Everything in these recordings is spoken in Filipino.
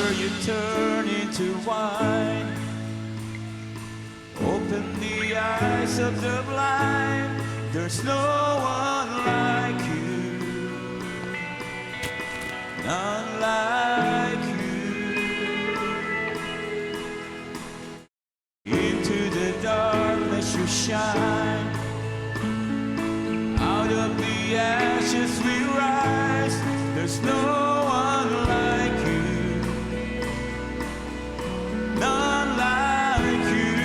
Water you turn into wine. Open the eyes of the blind. There's no one like you, none like you. Into the darkness you shine. Out of the ashes we rise. There's no one like you, none like you.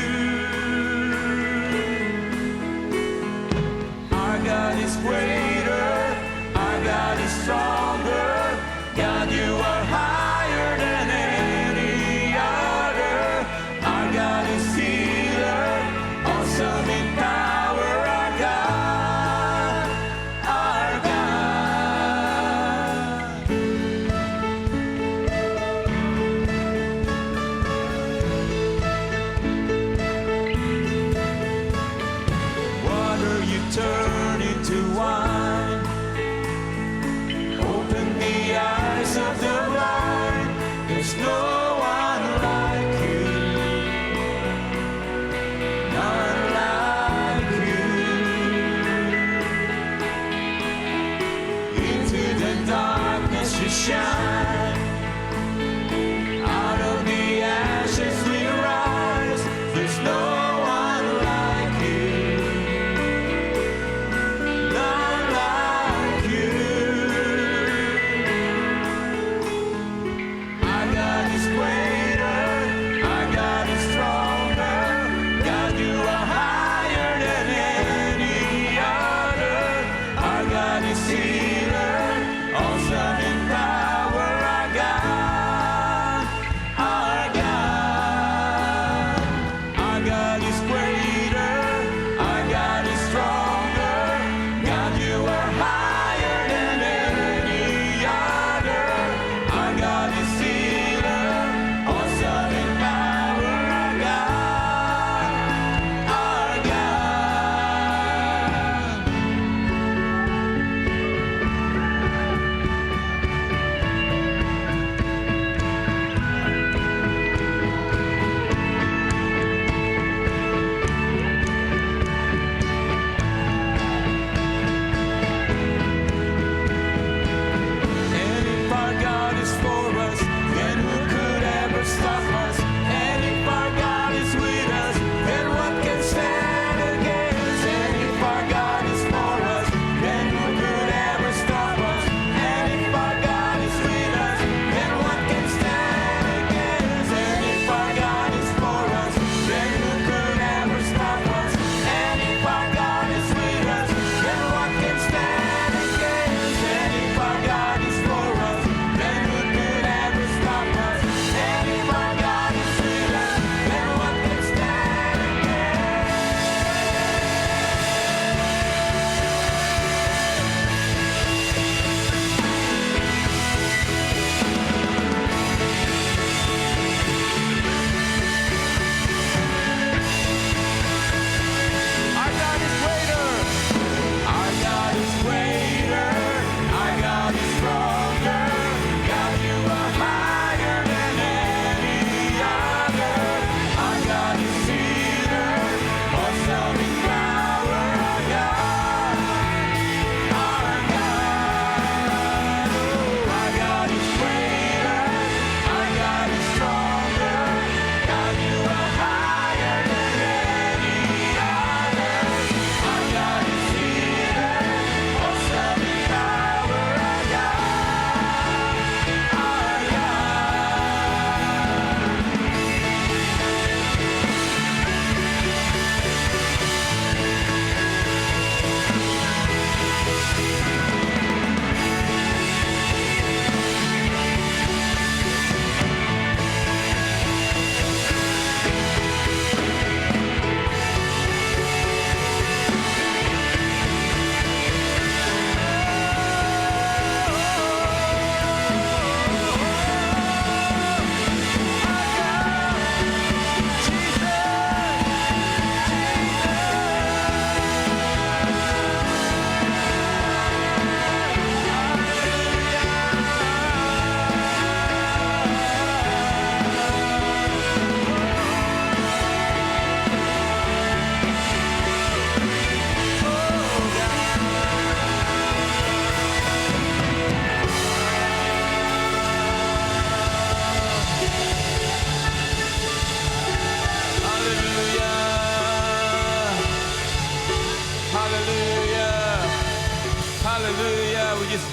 Our God is greater, our God is stronger. God, you are higher than any other. Our God is healer, awesome in power. Our God, our God. Water you turn into wine. Open the eyes of the blind. There's no one like you, none like you. Into the darkness you shine. Out of the ashes we rise. There's no one like you, none like you. Our God is greater, our God is stronger. God, you are higher than any other. Our God is healer, awesome in power. Our God, our God. Our God is greater, our God is stronger. God, you are higher than any other. Our God is healer, awesome in power. Our God, our God.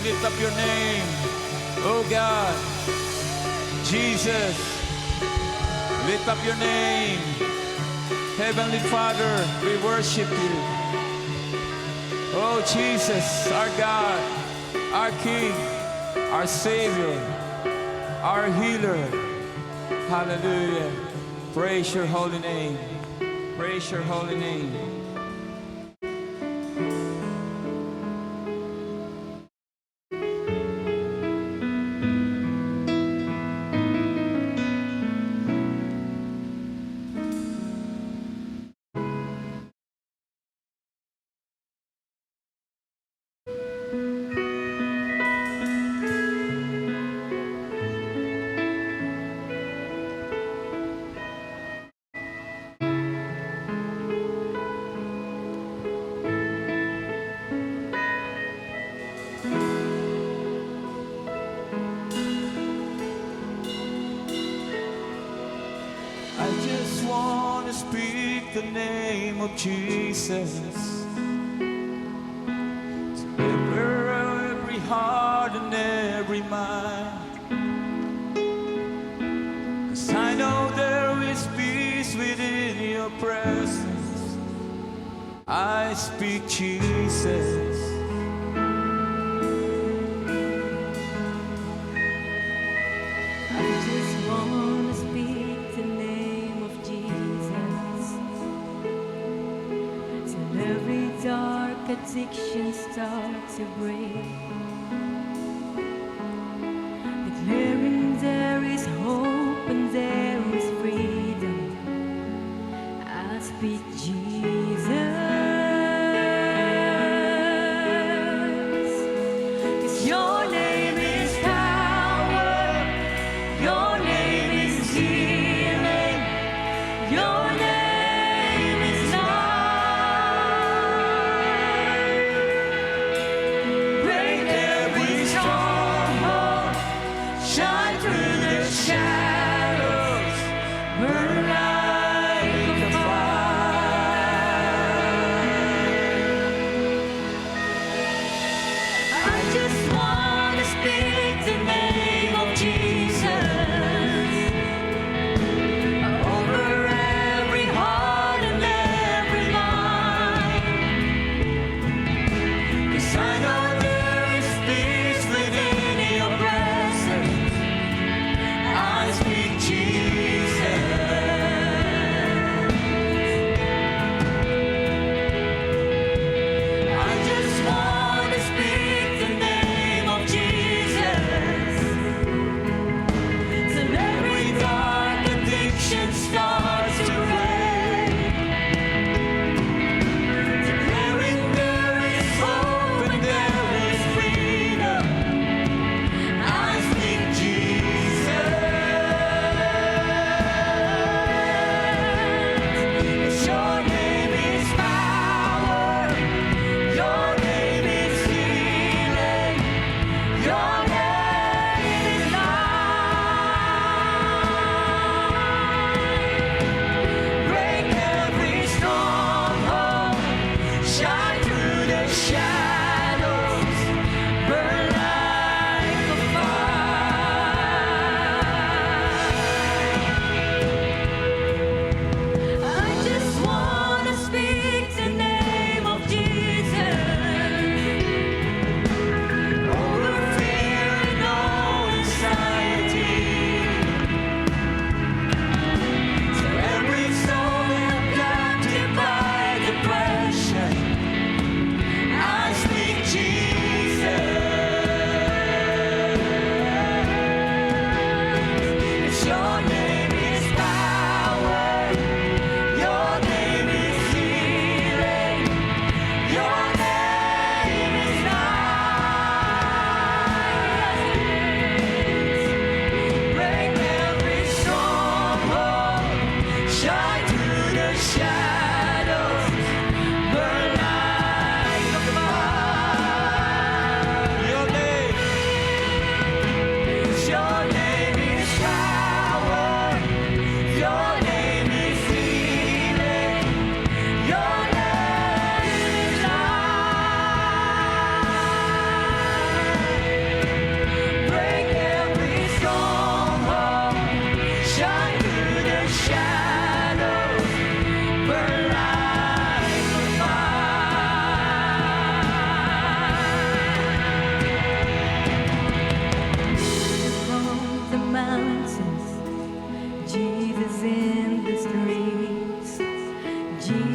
lift up your name. Oh God, Jesus, lift up your name. Heavenly Father, we worship you. Oh Jesus, our God, our King, our Savior, our Healer. Hallelujah. Praise your holy name. Praise your holy name. I just want to speak the name of Jesus to every heart and every mind. 'Cause I know there is peace within your presence. I speak Jesus. I just want to speak the name of Jesus till every dark addiction starts to break, declaring there is hope and there is freedom. I speak Jesus. 'Cause your name is power. Your name is healing. Your name is life. Break every stronghold. Shine through the shadows. Burn like a fire.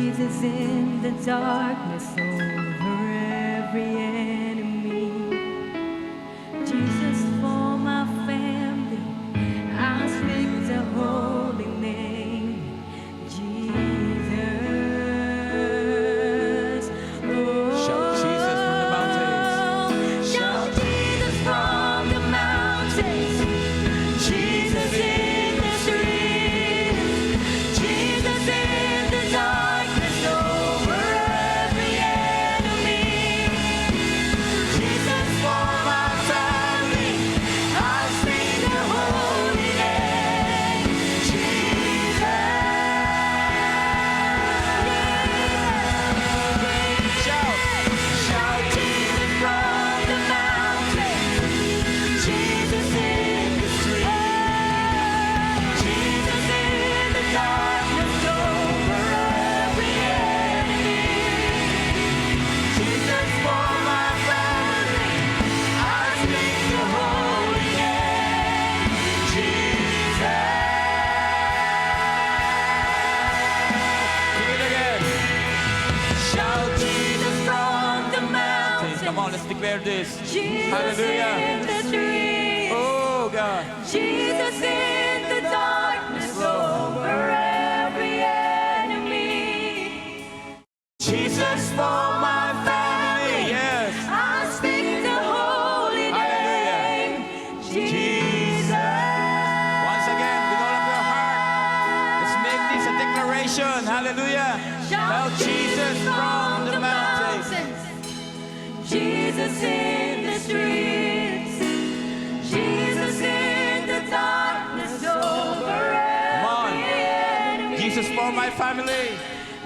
Jesus in the darkness over every enemy. Jesus for my family, I speak the holy name. Jesus. Shout Jesus from the mountains. Shout Jesus from the mountains. Jesus in the streets. Jesus in the darkness over every enemy. Jesus for my family, I sing the holy name. Jesus. Shout. Shout Jesus from the mountains. Jesus in the streets. Jesus in the darkness over every enemy. Jesus for my family, I sing the holy name. Jesus. Sing it again. Shout Jesus from the mountains. Come on, let's declare this. Jesus Hallelujah. in the streets. Oh God. Jesus in the darkness over every enemy. Jesus for my family, Yes. I speak the holy name. Jesus. Once again, with all of your heart, let's make this a declaration. Hallelujah. Shout Jesus from the mountains. Jesus in the streets. Jesus in the darkness over Come on. every enemy. Jesus for my family.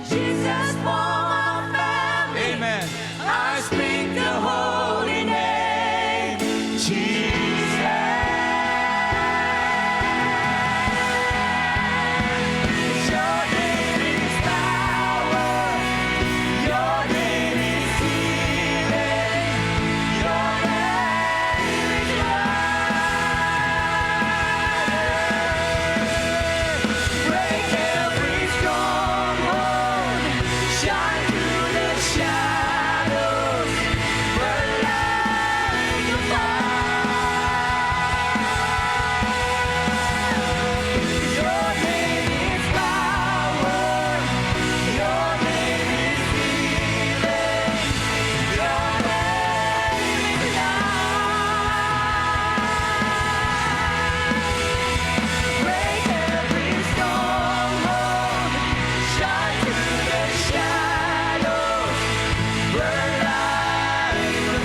Jesus for my family. Amen. I speak the holy name. Jesus. Your name is power. Your name is healing. Your name is life. Break every stronghold. Shine through the shadows. Burn like a fire. Your name is power. Your name is healing. Your name is life. Break every stronghold. Shine through the shadows. Burn like a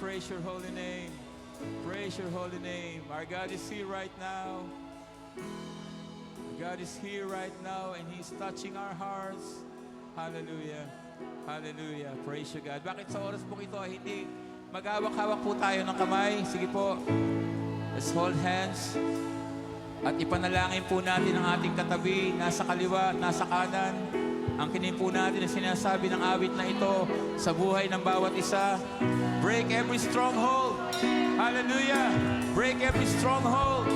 Praise your holy name. Praise your holy name. Our God is here right now. God is here right now and He's touching our hearts. Hallelujah. Hallelujah. Praise you, God. Bakit sa oras po ito hindi maghawak-hawak po tayo ng kamay? Sige po. Let's hold hands. At ipanalangin po natin ang ating katabi, nasa kaliwa, nasa kanan. Ang kinin po natin ang sinasabi ng awit na ito sa buhay ng bawat isa. Break every stronghold. Hallelujah. Break every stronghold.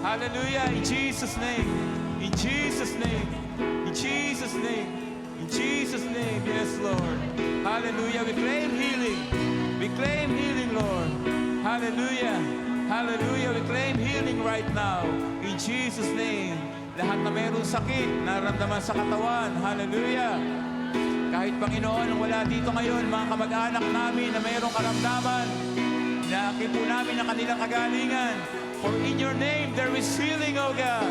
Hallelujah. In Jesus' name. In Jesus' name. In Jesus' name. In Jesus' name. Yes, Lord. Hallelujah. We claim healing. We claim healing, Lord. Hallelujah. Hallelujah. We claim healing right now. In Jesus' name. Lahat na mayroong sakit, naramdaman sa katawan. Hallelujah. Kahit Panginoon, wala dito ngayon, mga kamag-anak namin na mayroong karamdaman, inaakit po namin ang kanilang kagalingan. For in your name, there is healing, O God.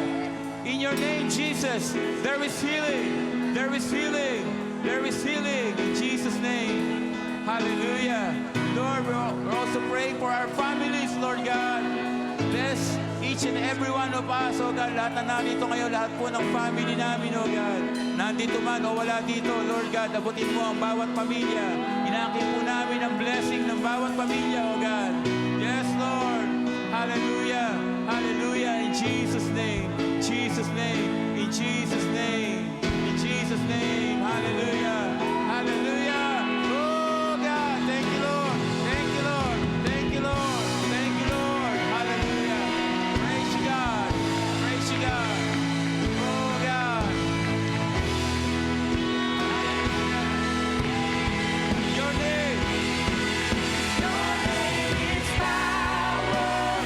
In your name, Jesus, there is healing. There is healing. There is healing. In Jesus' name. Hallelujah. Lord, we're also praying for our families, Lord God. Bless each and every one of us, O God. Lahat na nandito ngayon, lahat po ng family namin, O God. Nandito man o wala dito, Lord God, abutin mo ang bawat pamilya. Inakit po namin ang blessing ng bawat pamilya, O God. Yes, Lord. Hallelujah. Hallelujah. In Jesus' name. Jesus' name. In Jesus' name. In Jesus' name. Hallelujah. Hallelujah. Oh, God. Thank you, Lord. Thank you, Lord. Thank you, Lord. Thank you, Lord. Hallelujah. Praise you, God. Praise you, God. Oh, God. Your name. Your name is power.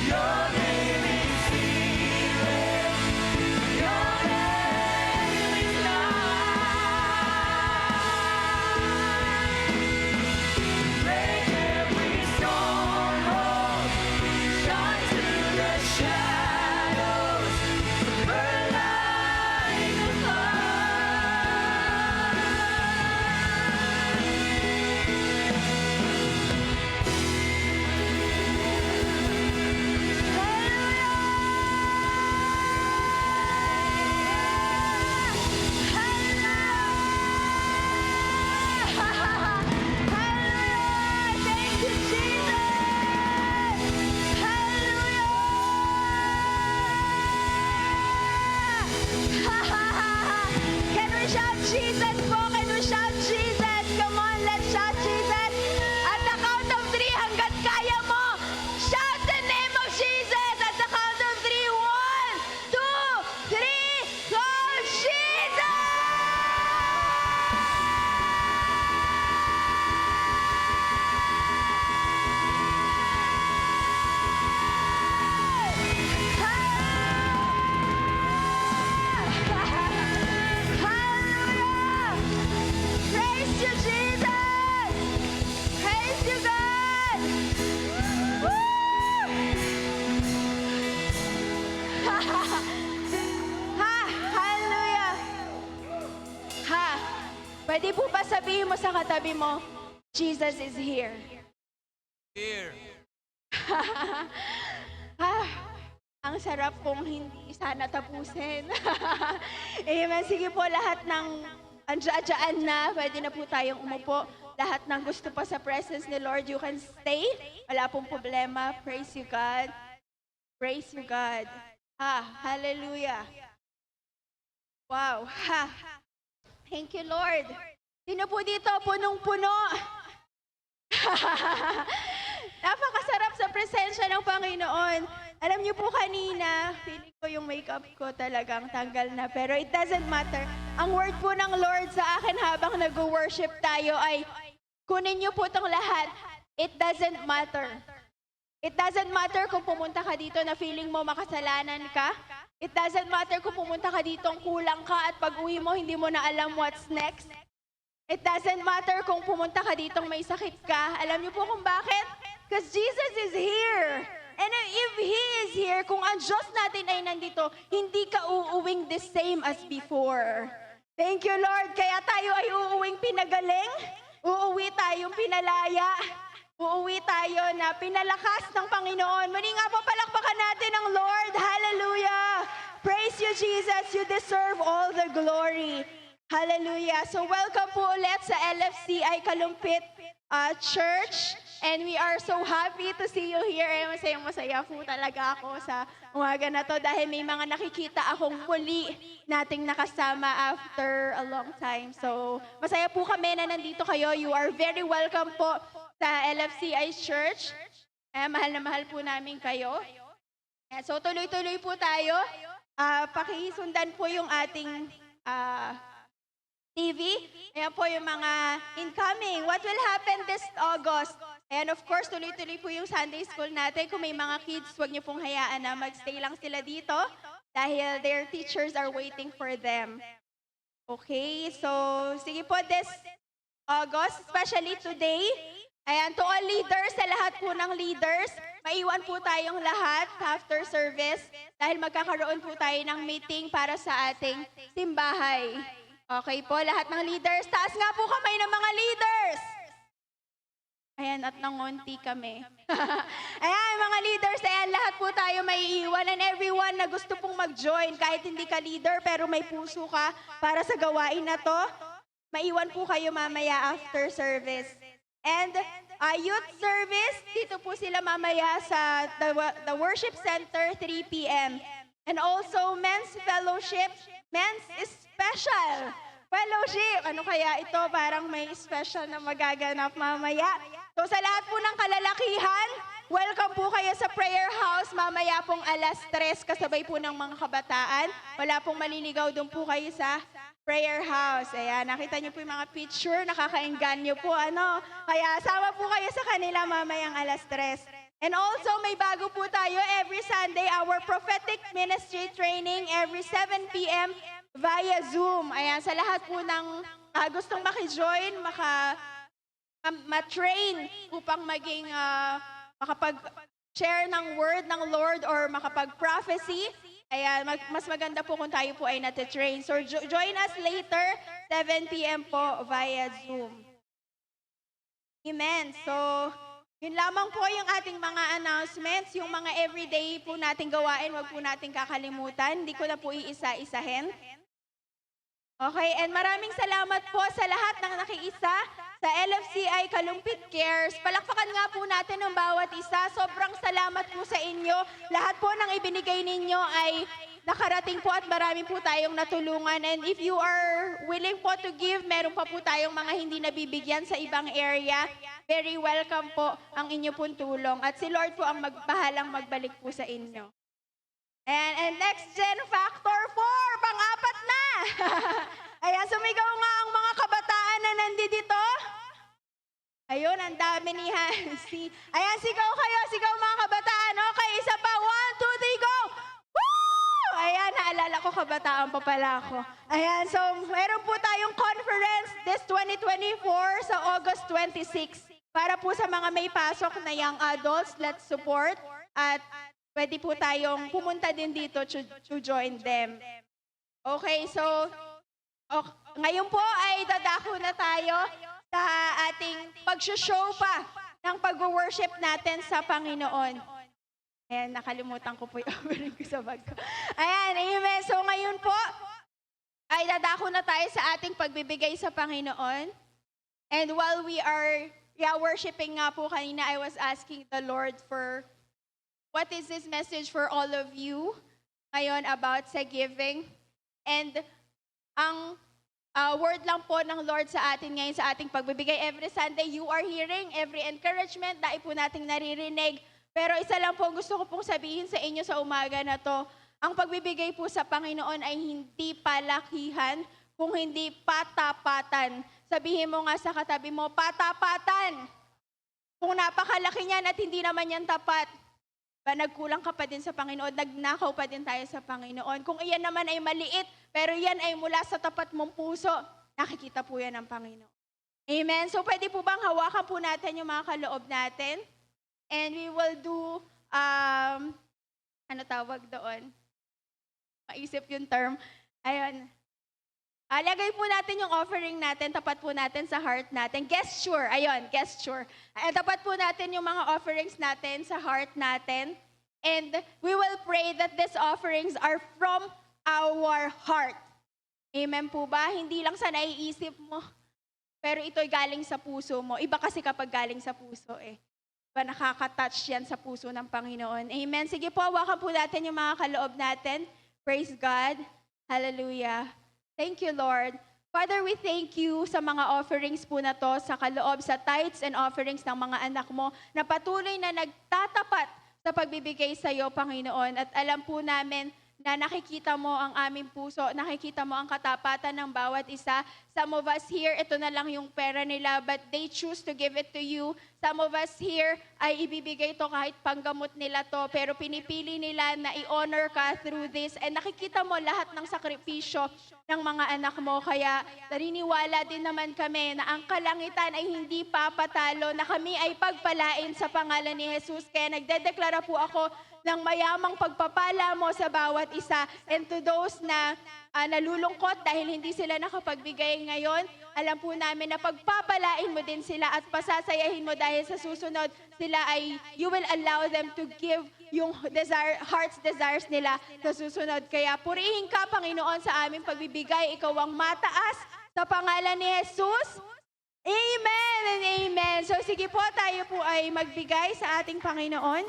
Your name is healing. Your name is life. Break every stronghold. Shine through the shadows. Burn like a Thank you, Jesus. Hallelujah. Can we shout Jesus po? Can we shout Jesus? Come on, let's shout Jesus. At the count of 3 hanggat kaya mo, shout the name of Jesus. At the count of 3, 1, 2, 3, go Jesus! Hallelujah! Praise you, Jesus! Praise you, God! Woo! Ha! Hallelujah! Ha! Pwede po ba sabihin mo sa katabi mo, Jesus is here. Here. Ah, ang sarap pong hindi sana tapusin. Amen. Sige po, lahat ng andyan na, pwede na po tayong umupo. Lahat ng gusto pa sa presence ni Lord, you can stay. Wala pong problema. Praise you, God. Praise you, God. Hallelujah. Wow. Thank you, Lord. Sino po dito? Punong-puno. Napakasarap sa presensya ng Panginoon. Alam niyo po kanina, feeling ko yung makeup ko talagang tanggal na. Pero it doesn't matter. Ang word po ng Lord sa akin habang nag-worship tayo ay, kunin niyo po itong lahat. It doesn't matter. It doesn't matter kung pumunta ka dito na feeling mo makasalanan ka. It doesn't matter kung pumunta ka dito kulang ka at pag uwi mo hindi mo na alam what's next. It doesn't matter kung pumunta ka dito may sakit ka. Alam niyo po kung bakit? Because Jesus is here. And if He is here, kung ang Diyos natin ay nandito, hindi ka uuwing the same as before. Thank you, Lord. Kaya tayo ay uuwing pinagaling, uuwi tayong pinalaya. uuwi tayo na pinalakas ng Panginoon. Muli nga po, palakpakan natin ang Lord. Hallelujah! Praise you, Jesus. You deserve all the glory. Hallelujah. So welcome po ulit sa LFCI Kalumpit Church. And we are so happy to see you here. Masayang-masaya po talaga ako sa umaga na to dahil may mga nakikita akong muli nating nakasama after a long time. So masaya po kami na nandito kayo. You are very welcome po sa LFCI Church. Mahal na mahal po namin kayo. So tuloy-tuloy po tayo. Pakisundan po yung ating TV. Ayan po yung mga incoming. What will happen this August? And of course, tuloy-tuloy po yung Sunday School natin. Kung may mga kids, huwag niyo pong hayaan na magstay lang sila dito dahil their teachers are waiting for them. Okay, so sige po this August, especially today. Ayan, to all leaders, sa lahat po ng leaders, maiwan po tayong lahat after service dahil magkakaroon po tayo ng meeting para sa ating simbahay. Okay po, lahat ng leaders. Taas nga po kamay ng mga leaders. Ayan, at nangonti kami. Ayan, mga leaders, ayan, lahat po tayo may iwan. And everyone na gusto pong mag-join, kahit hindi ka leader, pero may puso ka para sa gawain na to, maiwan po kayo mamaya after service. And youth service, dito po sila mamaya sa the worship center, 3 p.m. And also, men's fellowship, men's special fellowship. Ano kaya ito? Parang may special na magaganap mamaya. So sa lahat po ng kalalakihan, welcome po kayo sa prayer house. Mamaya pong 3:00, kasabay po ng mga kabataan. Wala pong maliligaw, doon po kayo sa prayer house. Ayan, nakita niyo po yung mga picture, nakakaengganyo po. Kaya sama po kayo sa kanila mamayang 3:00. And also, may bago po tayo every Sunday, our prophetic ministry training every 7 p.m. via Zoom. Ayan, sa lahat po ng gustong maki-join, ma-train upang maging makapag-share ng word ng Lord or makapag-prophecy. Ayan, mas maganda po kung tayo po ay nati-train. So join us later, 7 p.m. po via Zoom. Amen. So, yun lamang po yung ating mga announcements, yung mga everyday po nating gawain, wag po nating kakalimutan. Hindi ko na po iisa-isahin. Okay, and maraming salamat po sa lahat ng nakiisa sa LFCI Kalumpit Cares. Palakpakan nga po natin ang bawat isa. Sobrang salamat po sa inyo. Lahat po ng ibinigay ninyo ay nakarating po at marami po tayong natulungan. And if you are willing po to give, meron pa po tayong mga hindi nabibigyan sa ibang area. Very welcome po ang inyo pong tulong. At si Lord po ang bahalang magbalik po sa inyo. And next gen factor 4, pang-apat na. Ayan, sumigaw nga ang mga kabataan na nandito. Ayun, ang dami ni Hansi. Ayan, sigaw kayo, sigaw mga kabataan. Okay, isa pa, 1, 2, 3, go! Woo! Ayan, naalala ko, kabataan pa pala ako. Ayan, so meron po tayong conference this 2024 sa August 26. Para po sa mga may pasok na young adults, let's support. At pwede po tayong pumunta din dito to join them. Okay, so ngayon po ay dadako na tayo sa ating pag-show pa ng pag-worship natin sa Panginoon. Ayan, nakalimutan ko po yung offering ko sa bag ko. Ayan, amen. So ngayon po ay dadako na tayo sa ating pagbibigay sa Panginoon. And while we are worshiping nga po kanina, I was asking the Lord for what is this message for all of you ngayon about sa giving. And ang word lang po ng Lord sa atin ngayon sa ating pagbibigay. Every Sunday, you are hearing every encouragement, dahil po nating naririnig. Pero isa lang po gusto ko pong sabihin sa inyo sa umaga na to, ang pagbibigay po sa Panginoon ay hindi palakihan, kung hindi patapatan. Sabihin mo nga sa katabi mo, patapatan. Kung napakalaki niyan at hindi naman yan tapat, nagkulang ka pa din sa Panginoon, nagnakaw pa din tayo sa Panginoon. Kung iyan naman ay maliit, pero yan ay mula sa tapat mong puso, nakikita po yan ng Panginoon. Amen? So pwede po bang hawakan po natin yung mga kaloob natin? And we will do, ano tawag doon? Maisip yung term. Ayun. Lagay po natin yung offering natin, tapat po natin sa heart natin. Gesture, ayun, gesture. Tapat po natin yung mga offerings natin sa heart natin. And we will pray that these offerings are from our heart. Amen po ba? Hindi lang sa naiisip mo, pero ito'y galing sa puso mo. Iba kasi kapag galing sa puso eh. Iba nakaka-touch yan sa puso ng Panginoon. Amen. Sige po, hawakan po natin yung mga kaloob natin. Praise God. Hallelujah. Thank you, Lord. Father, we thank you sa mga offerings po na to, sa kaloob, sa tithes and offerings ng mga anak mo na patuloy na nagtatapat sa pagbibigay sa iyo, Panginoon. At alam po namin na nakikita mo ang aming puso, nakikita mo ang katapatan ng bawat isa. Some of us here, ito na lang yung pera nila, but they choose to give it to you. Some of us here ay ibibigay to kahit panggamot nila to, pero pinipili nila na i-honor ka through this. And nakikita mo lahat ng sakripisyo ng mga anak mo. Kaya naniniwala din naman kami na ang kalangitan ay hindi papatalo, na kami ay pagpalain sa pangalan ni Jesus. Kaya nagdedeklara po ako ng mayamang pagpapala mo sa bawat isa. And to those na nalulungkot dahil hindi sila nakapagbigay ngayon, alam po namin na pagpapalain mo din sila at pasasayahin mo dahil sa susunod sila ay, you will allow them to give yung heart's desires nila sa susunod. Kaya purihin ka, Panginoon, sa aming pagbibigay. Ikaw ang mataas sa pangalan ni Jesus. Amen and amen. So sige po, tayo po ay magbigay sa ating Panginoon.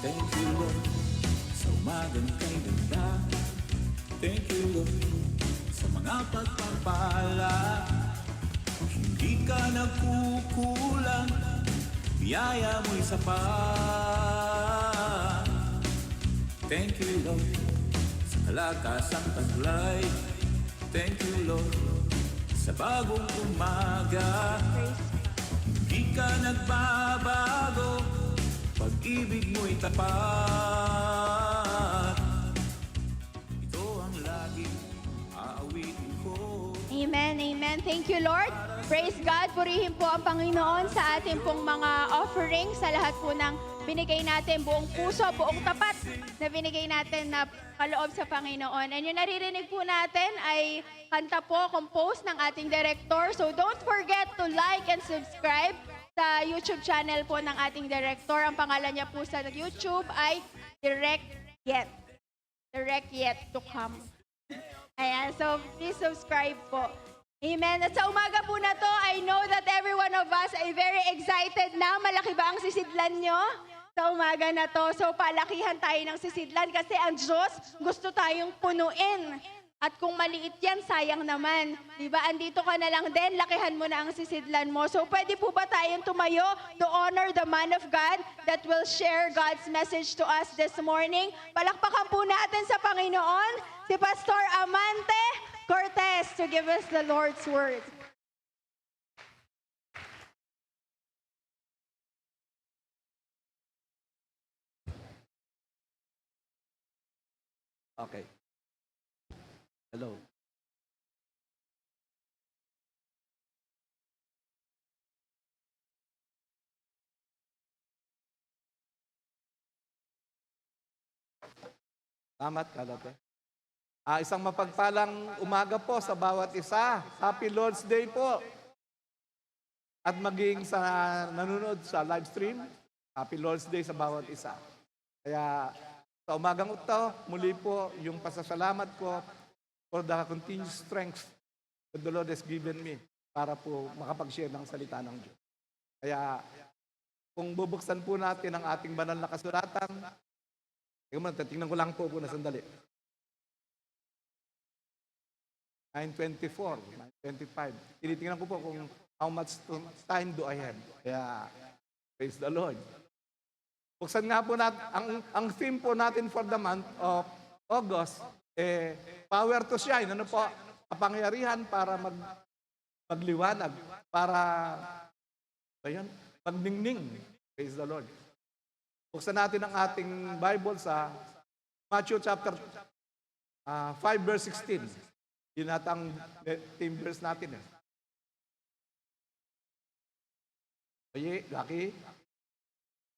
Thank you, Lord, sa umagang kay ganda. Thank you, Lord, sa mga pagpapala. Hindi ka nagkukulang, biyaya mo'y sapat. Thank you, Lord, sa kalakasang taglay. Thank you, Lord, sa bagong umaga. Hindi ka nagbabago, pag-ibig mo'y tapat. Ito ang laging aawitin ko. Amen, amen. Thank you, Lord. Praise God. Purihin po ang Panginoon sa ating pong mga offerings, sa lahat po ng binigay natin, buong puso, buong tapat na binigay natin na kaloob sa Panginoon. And yung naririnig po natin ay kanta po, compose ng ating director. So don't forget to like and subscribe sa YouTube channel po ng ating director. Ang pangalan niya po sa YouTube ay Direct Yet. Direct Yet to Come. Ayan, so please subscribe po. Amen. At sa umaga po na to, I know that every one of us ay very excited na. Malaki ba ang sisidlan nyo sa umaga na to? So palakihan tayo ng sisidlan kasi ang Diyos gusto tayong punuin. At kung maliit yan, sayang naman. Diba? Andito ka na lang din, lakihan mo na ang sisidlan mo. So pwede po ba tayong tumayo to honor the man of God that will share God's message to us this morning? Palakpakan po natin sa Panginoon si Pastor Amante Cortez to give us the Lord's word. Okay. Hello. Salamat, Kalate. Isang mapagpalang umaga po sa bawat isa. Happy Lord's Day po. At maging sa nanonood sa live stream, Happy Lord's Day sa bawat isa. Kaya sa umagang ito, muli po yung pasasalamat ko for the continued strength that the Lord has given me para po makapag-share ng salita ng Diyos. Kaya kung bubuksan po natin ang ating banal na kasulatan, tingnan ko lang po na sandali. 9:24, 9:25. Tinitingnan ko po kung how much time do I have. Kaya, praise the Lord. Buksan nga po natin, ang theme po natin for the month of August, power to shine. Ano po? Kapangyarihan para magliwanag, para magningning. Praise the Lord. Buksan natin ang ating Bible sa Matthew chapter 5 verse 16. Yun natang timbers natin eh. Oye, Gaki?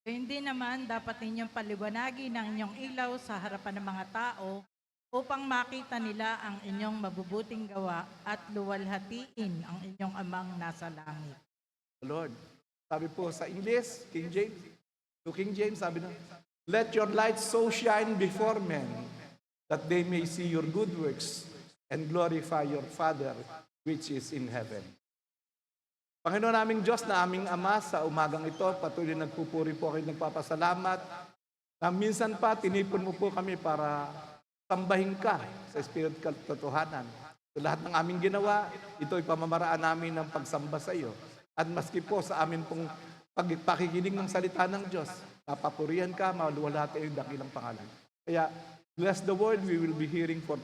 Hindi naman dapat ninyong paliwanagin ang inyong ilaw sa harapan ng mga tao upang makita nila ang inyong mabubuting gawa at luwalhatiin ang inyong amang nasa langit. Lord. Sabi po sa English, King James, to King James, sabi na, let your light so shine before men that they may see your good works and glorify your Father which is in heaven. Panginoon naming Diyos na aming Ama, sa umagang ito, patuloy nagpupuri po kayo, nagpapasalamat, na minsan pa tinipon mo po kami para sambahin ka sa Espiritu katotohanan. Sa lahat ng aming ginawa, ito ay pamamaraan namin ng pagsamba sa iyo. At maski po sa amin pong pakikinig ng salita ng Diyos, napapurihan ka, maluwalhati ang dakilang pangalan. Kaya, bless the word we will be hearing for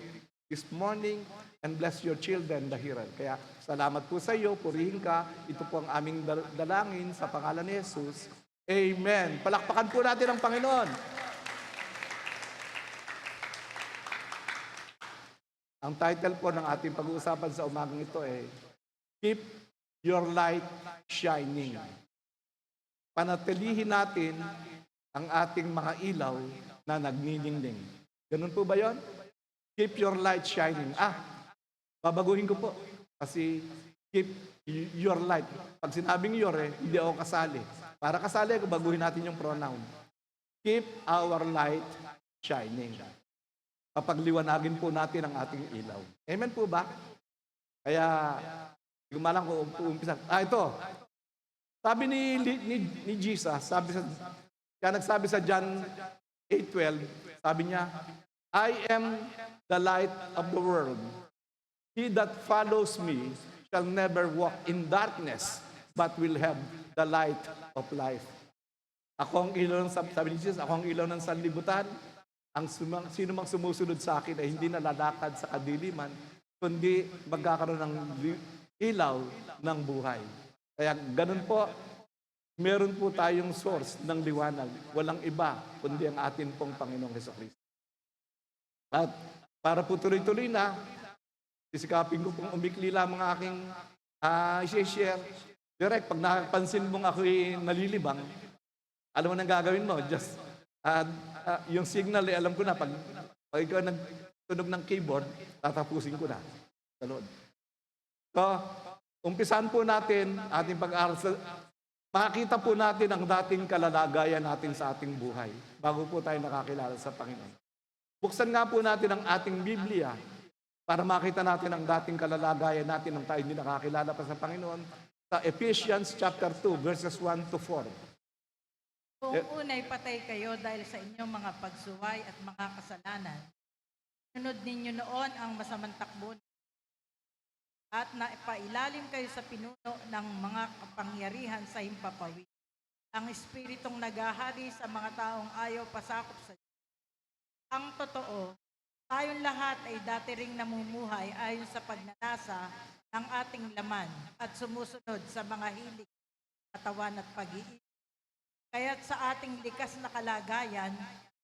this morning and bless your children, the hearer. Kaya, salamat po sa iyo, purihin ka. Ito po ang aming dalangin sa pangalan ni Jesus. Amen. Palakpakan po natin ang Panginoon. Ang title po ng ating pag-uusapan sa umagang ito ay Keep Your Light Shining. Panatilihin natin ang ating mga ilaw na nagniningning. Ganun po ba yon? Keep your light shining. Babaguhin ko po. Kasi keep your light. Pag sinabing your, hindi ako kasali. Para kasali ako, baguhin natin yung pronoun. Keep our light shining. Papagliwanagin po natin ang ating ilaw. Amen po ba? Kaya, hindi ko malang kung umpisa. Ito. Sabi ni Jesus, kaya nagsabi sa John 8:12, sabi niya, I am the light of the world. He that follows me shall never walk in darkness, but will have the light of life. Ako ang ilaw ng, sabi ni Jesus, ako ang ilaw ng sanlibutan. Sino mang sumusunod sa akin ay hindi nalalakad sa kadiliman, kundi magkakaroon ng ilaw ng buhay. Kaya ganun po, meron po tayong source ng liwanag. Walang iba, kundi ang atin pong Panginoong Hesukristo. At para po tuloy-tuloy na, sisikapin ko pong umikli lang mga aking i-share. Direct, pag napansin mong ako'y nalilibang, alam mo nang gagawin mo, just yung signal, alam ko na, pag ikaw nagtunog ng keyboard, tatapusin ko na sa Lord. So, umpisan po natin ating pag-aaral. Makikita po natin ang dating kalalagayan natin sa ating buhay bago po tayo nakakilala sa Panginoon. Buksan nga po natin ang ating Biblia para makita natin ang dating kalalagayan natin nang tayo hindi nakakilala pa sa Panginoon sa Ephesians chapter 2, verses 1 to 4. Kung unay patay kayo dahil sa inyong mga pagsuway at mga kasalanan, sunod ninyo noon ang masamang takbo at naipailalim kayo sa pinuno ng mga kapangyarihan sa himpapawid. Ang espiritong naghahari sa mga taong ayaw pasakop sa Diyos. Ang totoo, tayong lahat ay dati ring namumuhay ayon sa pagnanasa ng ating laman at sumusunod sa mga hilig, katawan at pag-iisip. Kaya't sa ating likas na kalagayan,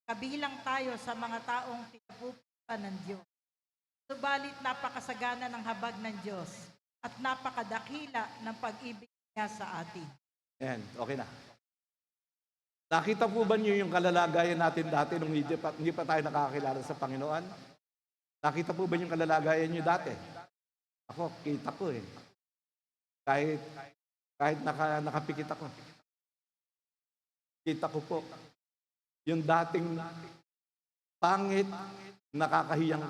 kabilang tayo sa mga taong tinapupuan ng Diyos. Subalit napakasagana ng habag ng Diyos at napakadakila ng pag-ibig niya sa atin. Ayan, okay na. Nakita po ba niyo yung kalalagayan natin dati nung hindi pa tayo nakakilala sa Panginoon? Nakita po ba yung kalalagayan niyo dati? Ako, kita ko eh. Kahit nakapikit ako. Kita ko po yung dating pangit, nakakahiyang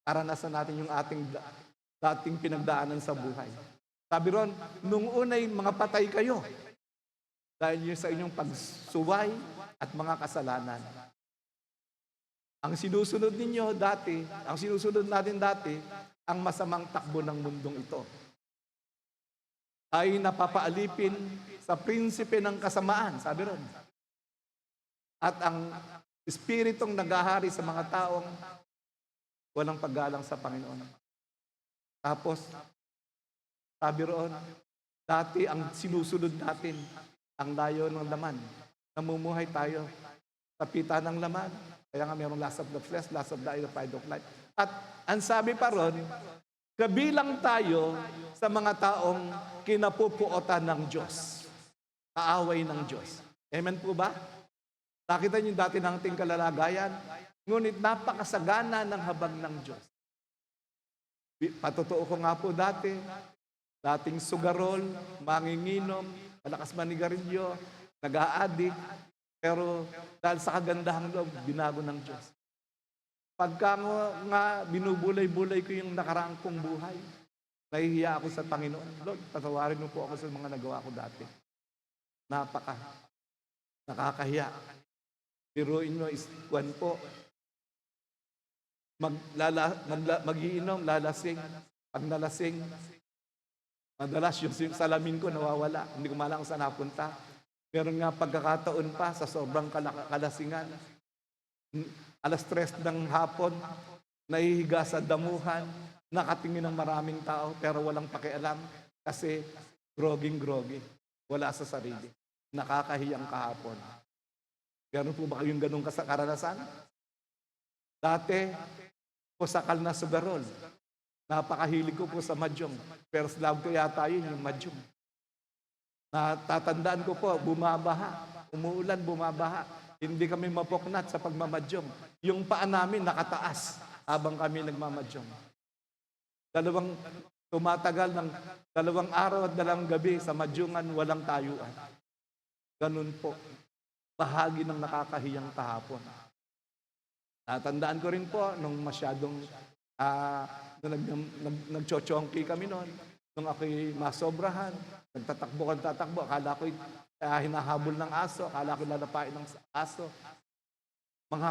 karanasan natin yung ating dating pinagdaanan sa buhay. Sabi ron, nung unay mga patay kayo dahil yun sa inyong pagsuway at mga kasalanan. Ang sinusunod natin dati, ang masamang takbo ng mundong ito. Ay napapaalipin sa prinsipe ng kasamaan, sabi ron. At ang espiritong naghahari sa mga taong walang paggalang sa Panginoon. Tapos, sabi roon, dati ang sinusunod natin, ang layo ng laman. Namumuhay tayo sa pita ng laman. Kaya nga mayroong lust of the flesh, lust of the eye, the pride of life. At ang sabi pa roon, Kabilang tayo sa mga taong kinapupuotan ng Diyos. Kaaway ng Diyos. Amen po ba? Nakita niyo dati ng ating kalalagayan, ngunit napakasagana ng habag ng Diyos. Patotoo ko nga po dati, dating sugarol, manginginom, malakas manigarilyo, nag-aadik, pero dahil sa kagandahang loob, binago ng Diyos. Pagka nga binubulay-bulay ko yung nakaraang kong buhay, nahihiya ako sa Panginoon. Lord, patawarin mo po ako sa mga nagawa ko dati. Nakakahiya. Biruin mo, iskuan po. Magiinom, lalasing. Pag nalasing, madalas yung salamin ko nawawala. Hindi ko malang saan napunta. Meron nga pagkakataon pa sa sobrang kalasingan. Alas 3 ng hapon, nahihiga sa damuhan, nakatingin ng maraming tao, pero walang pakialam kasi groging-grogi. Wala sa sarili. Nakakahiyang kahapon. Gano'n po ba kayong ganong karanasan? Dati, po sa Kalna Sugarol, napakahilig ko po sa madyong. First love ko yata yun, yung madyong. Natatandaan ko po, bumabaha. Umuulan, bumabaha. Hindi kami mapoknat sa pagmamadyong. Yung paa namin nakataas habang kami nagmamadyong. Tumatagal ng 2 araw at 2 gabi sa madyungan, walang tayuan. Ganun po. Bahagi ng nakakahiyang kahapon. Natandaan ko rin po nung masyadong nagchochongki kami noon, nung ako'y masobrahan, nagtatakbo, akala ko'y hinahabol ng aso, akala ko'y lalapain ng aso. Mga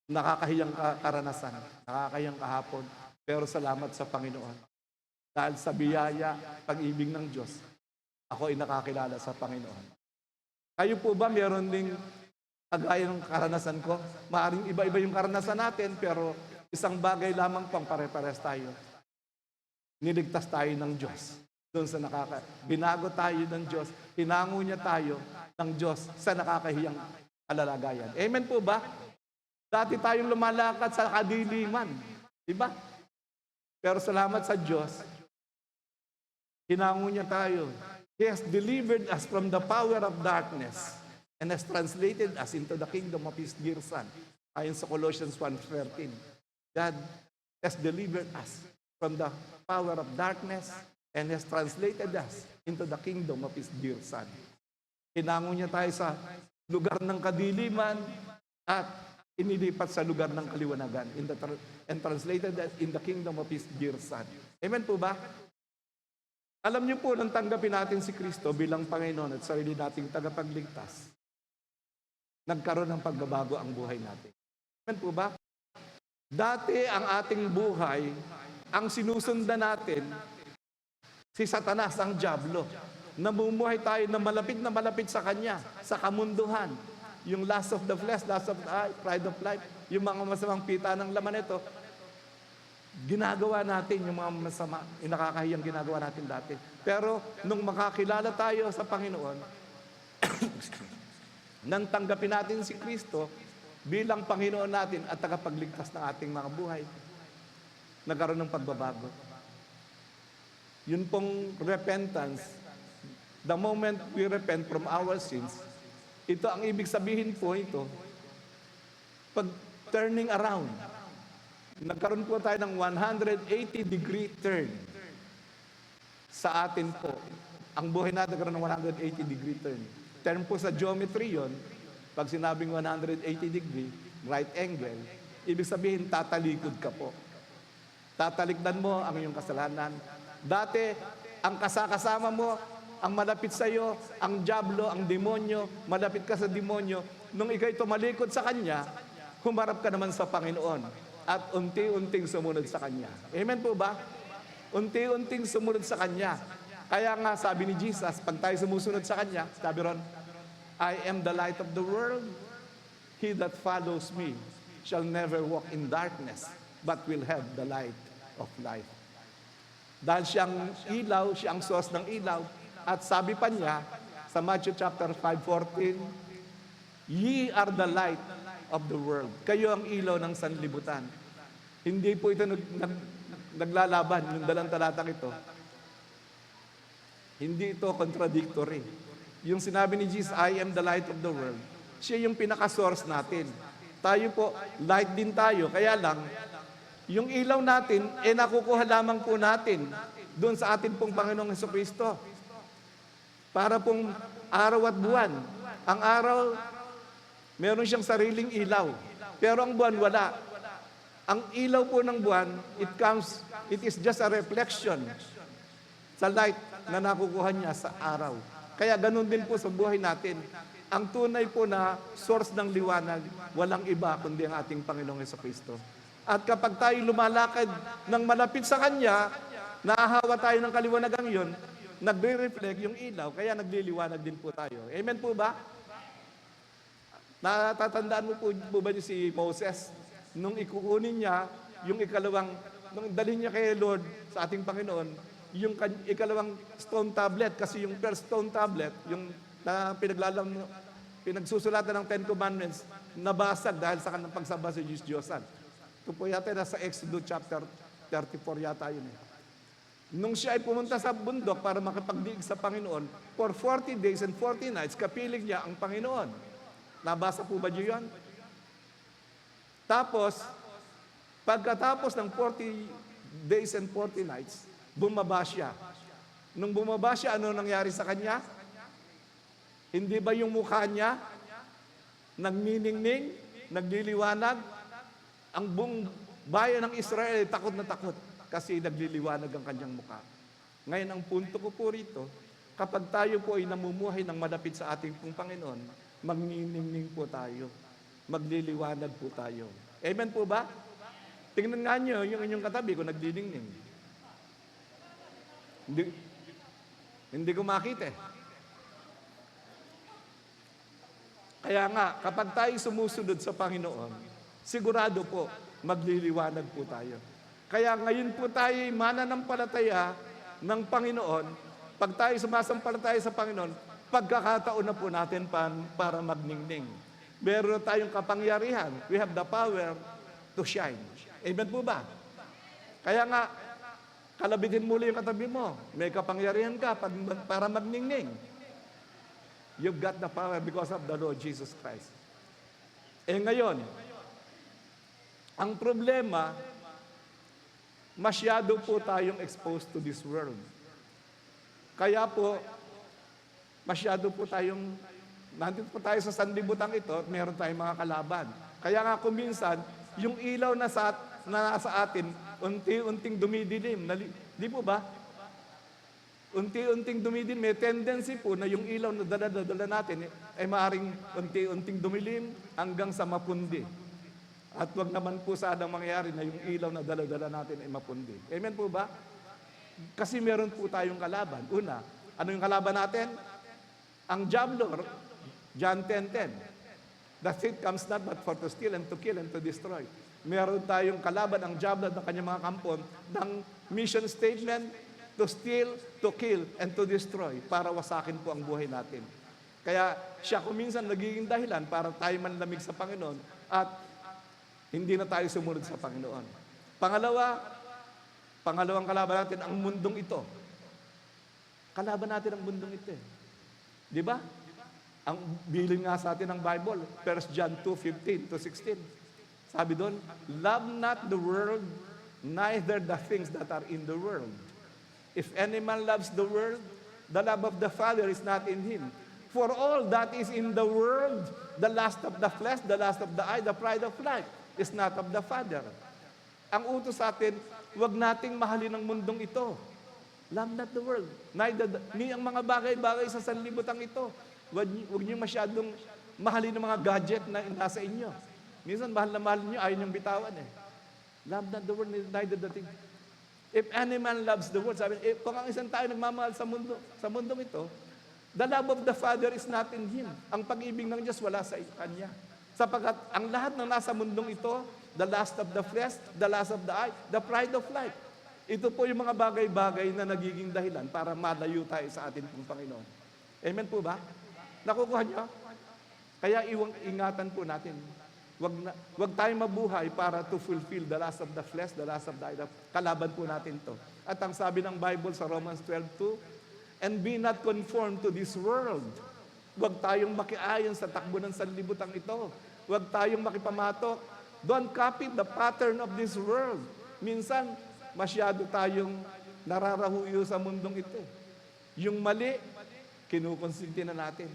nakakahiyang karanasan, nakakahiyang kahapon, pero salamat sa Panginoon. Dahil sa biyaya, pag-ibig ng Diyos, ako ay nakakilala sa Panginoon. Kayo po ba meron ding kagaya ng karanasan ko? Maaring iba-iba yung karanasan natin, pero isang bagay lamang pang pare-pares tayo. Niligtas tayo ng Diyos. Doon sa binago tayo ng Diyos, hinango niya tayo ng Diyos sa nakakahiyang kalalagayan. Amen po ba? Dati tayong lumalakad sa kadiliman. Diba? Pero salamat sa Diyos, hinango niya tayo. He has delivered us from the power of darkness and has translated us into the kingdom of His dear Son. Ayon sa Colossians 1:13. God has delivered us from the power of darkness and has translated us into the kingdom of His dear Son. Hinango niya tayo sa lugar ng kadiliman at inilipat sa lugar ng kaliwanagan and translated us in the kingdom of His dear Son. Amen po ba? Alam niyo po, nang tanggapin natin si Kristo bilang Panginoon at sarili nating tagapagligtas, nagkaroon ng pagbabago ang buhay natin. Amen po ba? Dati ang ating buhay, ang sinusundan natin, si Satanas, ang Diablo. Namumuhay tayo na malapit sa Kanya, sa kamunduhan. Yung lust of the flesh, lust of the eye, pride of life, yung mga masamang pita ng laman ito, ginagawa natin yung mga masama, yung nakakahiyang ginagawa natin dati. Pero nung makakilala tayo sa Panginoon, nang tanggapin natin si Kristo bilang Panginoon natin at tagapagligtas ng ating mga buhay, nagkaroon ng pagbabago. Yun pong repentance, the moment we repent from our sins, ito ang ibig sabihin po ito, pag turning around, nagkaroon po tayo ng 180-degree turn sa atin po. Ang buhay natin nagkaroon ng 180-degree turn. Turn po sa geometry yon, pag sinabing 180-degree, right angle, ibig sabihin tatalikod ka po. Tatalikdan mo ang iyong kasalanan. Dati, ang kasama mo, ang malapit sa iyo, ang diablo, ang demonyo, malapit ka sa demonyo, nung ika'y tumalikod sa kanya, humarap ka naman sa Panginoon at unti-unting sumunod sa Kanya. Amen po ba? Unti-unting sumunod sa Kanya. Kaya nga sabi ni Jesus, pag tayo sumusunod sa Kanya, sabi ron, I am the light of the world. He that follows me shall never walk in darkness, but will have the light of life. Dahil siyang ilaw, siyang source ng ilaw, at sabi pa niya, sa Matthew chapter 5:14, ye are the light of the world. Kayo ang ilaw ng sanlibutan. Hindi po ito naglalaban, yung dalang talatang ito, hindi ito contradictory. Yung sinabi ni Jesus, I am the light of the world, siya yung pinaka-source natin. Tayo po, light din tayo. Kaya lang, yung ilaw natin, nakukuha lamang po natin doon sa atin pong Panginoong Hesukristo. Para pong araw at buwan. Ang araw, meron siyang sariling ilaw. Pero ang buwan, wala. Ang ilaw po ng buwan, it is just a reflection sa light na nakukuha niya sa araw. Kaya ganun din po sa buhay natin. Ang tunay po na source ng liwanag, walang iba kundi ang ating Panginoong Hesukristo. At kapag tayo lumalakad ng malapit sa Kanya, naahawa tayo ng kaliwanagang yon, nagre-reflect yung ilaw, kaya nagliliwanag din po tayo. Amen po ba? Natatandaan mo po ba niyo si Moses? Nung ikukunin niya, yung nung dalhin niya kay Lord sa ating Panginoon, yung ikalawang stone tablet, kasi yung first stone tablet, yung na pinagsusulatan ng Ten Commandments, nabasag dahil sa kanyang pagsamba sa Diyos-Diyosan. Ito po yata nasa Exodus chapter 34 yata yun. Nung siya ay pumunta sa bundok para makipagdiig sa Panginoon, for 40 days and 40 nights, kapiling niya ang Panginoon. Nabasa po ba niyo yun? Tapos, pagkatapos ng 40 days and 40 nights, bumaba siya. Nung bumaba siya, ano nangyari sa kanya? Hindi ba yung mukha niya nagniningning, nagliliwanag? Ang buong bayan ng Israel ay takot na takot kasi nagliliwanag ang kanyang mukha. Ngayon, ang punto ko po rito, kapag tayo po ay namumuhay ng malapit sa ating pong Panginoon, magniningning po tayo. Magliliwanag po tayo. Amen po ba? Tingnan nga nyo yung inyong katabi kung nagdiningning. Hindi ko makita eh. Kaya nga, kapag tayo sumusunod sa Panginoon, sigurado po, magliliwanag po tayo. Kaya ngayon po tayo mananampalataya ng Panginoon. Pag tayo sumasampalataya sa Panginoon, pagkakataon na po natin para magningning. Meron tayong kapangyarihan. We have the power to shine. Amen po ba? Kaya nga, kalabitin muli yung katabi mo. May kapangyarihan ka para magningning. You've got the power because of the Lord Jesus Christ. Ngayon, ang problema, masyado po tayong exposed to this world. Kaya po, masyado po tayong, nandito po tayo sa sanlibutan ito, at meron tayong mga kalaban. Kaya nga kuminsan, yung ilaw na nasa atin, unti-unting dumidilim. Di po ba? Unti-unting dumidilim. May tendency po na yung ilaw na dala natin ay maaaring unti-unting dumilim hanggang sa mapundi. At wag naman po sanang mangyayari na yung ilaw na dala natin ay mapundi. Amen po ba? Kasi meron po tayong kalaban. Una, ano yung kalaban natin? Ang diablo, John 10:10. The thief comes not but for to steal and to kill and to destroy. Meron tayong kalaban ang diablo ng kanyang mga kampon ng mission statement, to steal, to kill, and to destroy, para wasakin po ang buhay natin. Kaya siya kuminsan nagiging dahilan para tayo manlamig sa Panginoon at hindi na tayo sumunod sa Panginoon. Pangalawang kalaban natin, ang mundong ito. Kalaban natin ang mundong ito. Di ba? Ang bilin nga sa atin ng Bible, 1 John 2:15-16. Sabi doon, love not the world, neither the things that are in the world. If any man loves the world, the love of the Father is not in him. For all that is in the world, the lust of the flesh, the lust of the eye, the pride of life, is not of the Father. Ang utos sa atin, huwag nating mahalin ang mundong ito. Love not the world. Ni ang mga bagay-bagay sa sanlibutan ito. Huwag niyo masyadong mahalin ang mga gadget na nasa inyo. Minsan mahal na mahal niyo, ayaw niyong bitawan eh. Love not the world, neither the thing. If any man loves the world, sabi, kung ang isang tayo nagmamahal sa mundong ito, the love of the Father is not in him. Ang pag-ibig ng Diyos wala sa kanya. Sapagkat ang lahat ng nasa mundong ito, the lust of the flesh, the lust of the eye, the pride of life. Ito po yung mga bagay-bagay na nagiging dahilan para malayo tayo sa atin pong Panginoon. Amen po ba? Nakukuha niyo? Kaya ingatan po natin. Wag tayong mabuhay para to fulfill the lust of the flesh, the lust of the eye. Kalaban po natin to. At ang sabi ng Bible sa Romans 12:2, and be not conformed to this world. Huwag tayong makiayon sa takbo ng sanlibutan ito. Huwag tayong makipamatok. Don't copy the pattern of this world. Minsan, masyado tayong nararahuyo sa mundong ito. Yung mali, kinukonsinti na natin.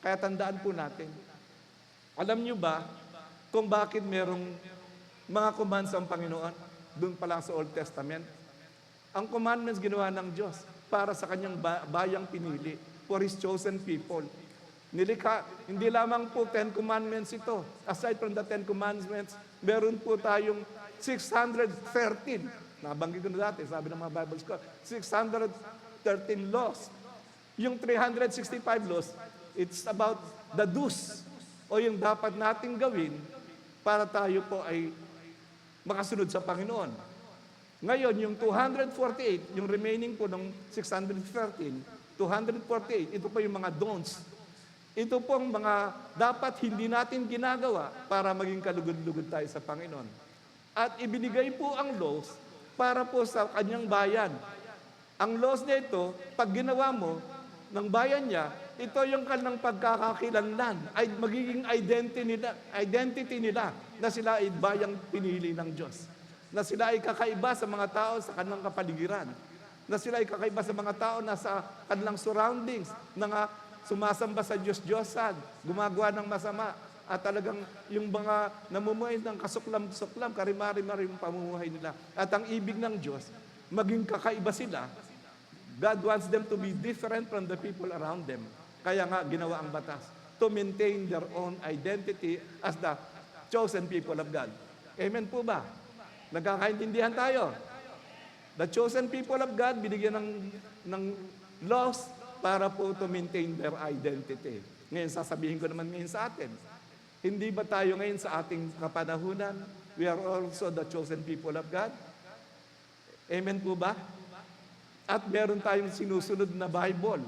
Kaya tandaan po natin. Alam nyo ba kung bakit merong mga commands ang Panginoon? Doon pa lang sa Old Testament. Ang commandments ginawa ng Diyos para sa kanyang bayang pinili, for His chosen people. Nilikha, hindi lamang po 10 commandments ito. Aside from the 10 commandments, meron po tayong 613. Nabanggit ko na dati, sabi ng mga Bible scholars, 613 laws. Yung 365 laws, it's about the do's o yung dapat nating gawin para tayo po ay makasunod sa Panginoon. Ngayon, yung 248, yung remaining po ng 613, 248, ito po yung mga don'ts. Ito pong mga dapat hindi natin ginagawa para maging kalugod-lugod tayo sa Panginoon. At ibinigay po ang laws para po sa kanyang bayan. Ang laws na ito, pag ginawa mo ng bayan niya, ito yung kanilang pagkakakilanlan, ay magiging identity nila na sila ay bayang pinili ng Diyos. Na sila ay kakaiba sa mga tao sa kanilang kapaligiran. Na sila ay kakaiba sa mga tao na sa kanilang surroundings, na sumasamba sa Diyos-Diyosan, gumagawa ng masama, at talagang yung mga namumuhay ng kasuklam-suklam, karimari-mari yung pamumuhay nila. At ang ibig ng Diyos, maging kakaiba sila. God wants them to be different from the people around them. Kaya nga, ginawa ang batas to maintain their own identity as the chosen people of God. Amen po ba? Nagkakaintindihan tayo. The chosen people of God, binigyan ng laws para po to maintain their identity. Ngayon, sasabihin ko naman ngayon sa atin, hindi ba tayo ngayon sa ating kapanahunan, we are also the chosen people of God? Amen po ba? At meron tayong sinusunod na Bible,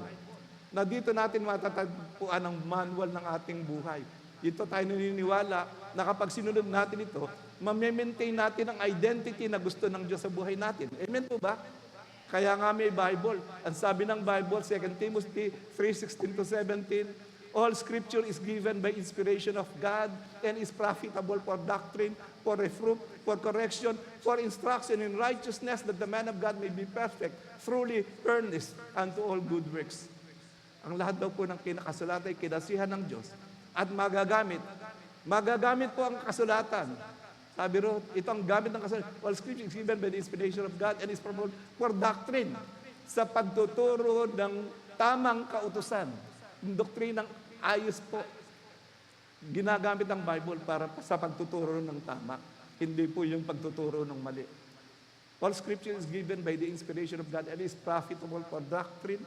na dito natin matatagpuan ang manual ng ating buhay. Dito tayo naniniwala na kapag sinunod natin ito, ma-maintain natin ang identity na gusto ng Diyos sa buhay natin. Amen po ba? Kaya nga may Bible. Ang sabi ng Bible, 2 Timothy 3:16-17, all scripture is given by inspiration of God and is profitable for doctrine, for reproof, for correction, for instruction in righteousness, that the man of God may be perfect, truly earnest unto all good works. Ang lahat daw po ng kinakasulatan ay kinasihan ng Diyos at magagamit. Magagamit po ang kasulatan. Sabi ro, ito ang gamit ng kasulatan. All scripture is given by the inspiration of God and is profitable for doctrine, sa pagtuturo ng tamang kautusan. Yung doktrinang ayos po. Ginagamit ang Bible para sa pagtuturo ng tama. Hindi po yung pagtuturo ng mali. All scripture is given by the inspiration of God and is profitable for doctrine,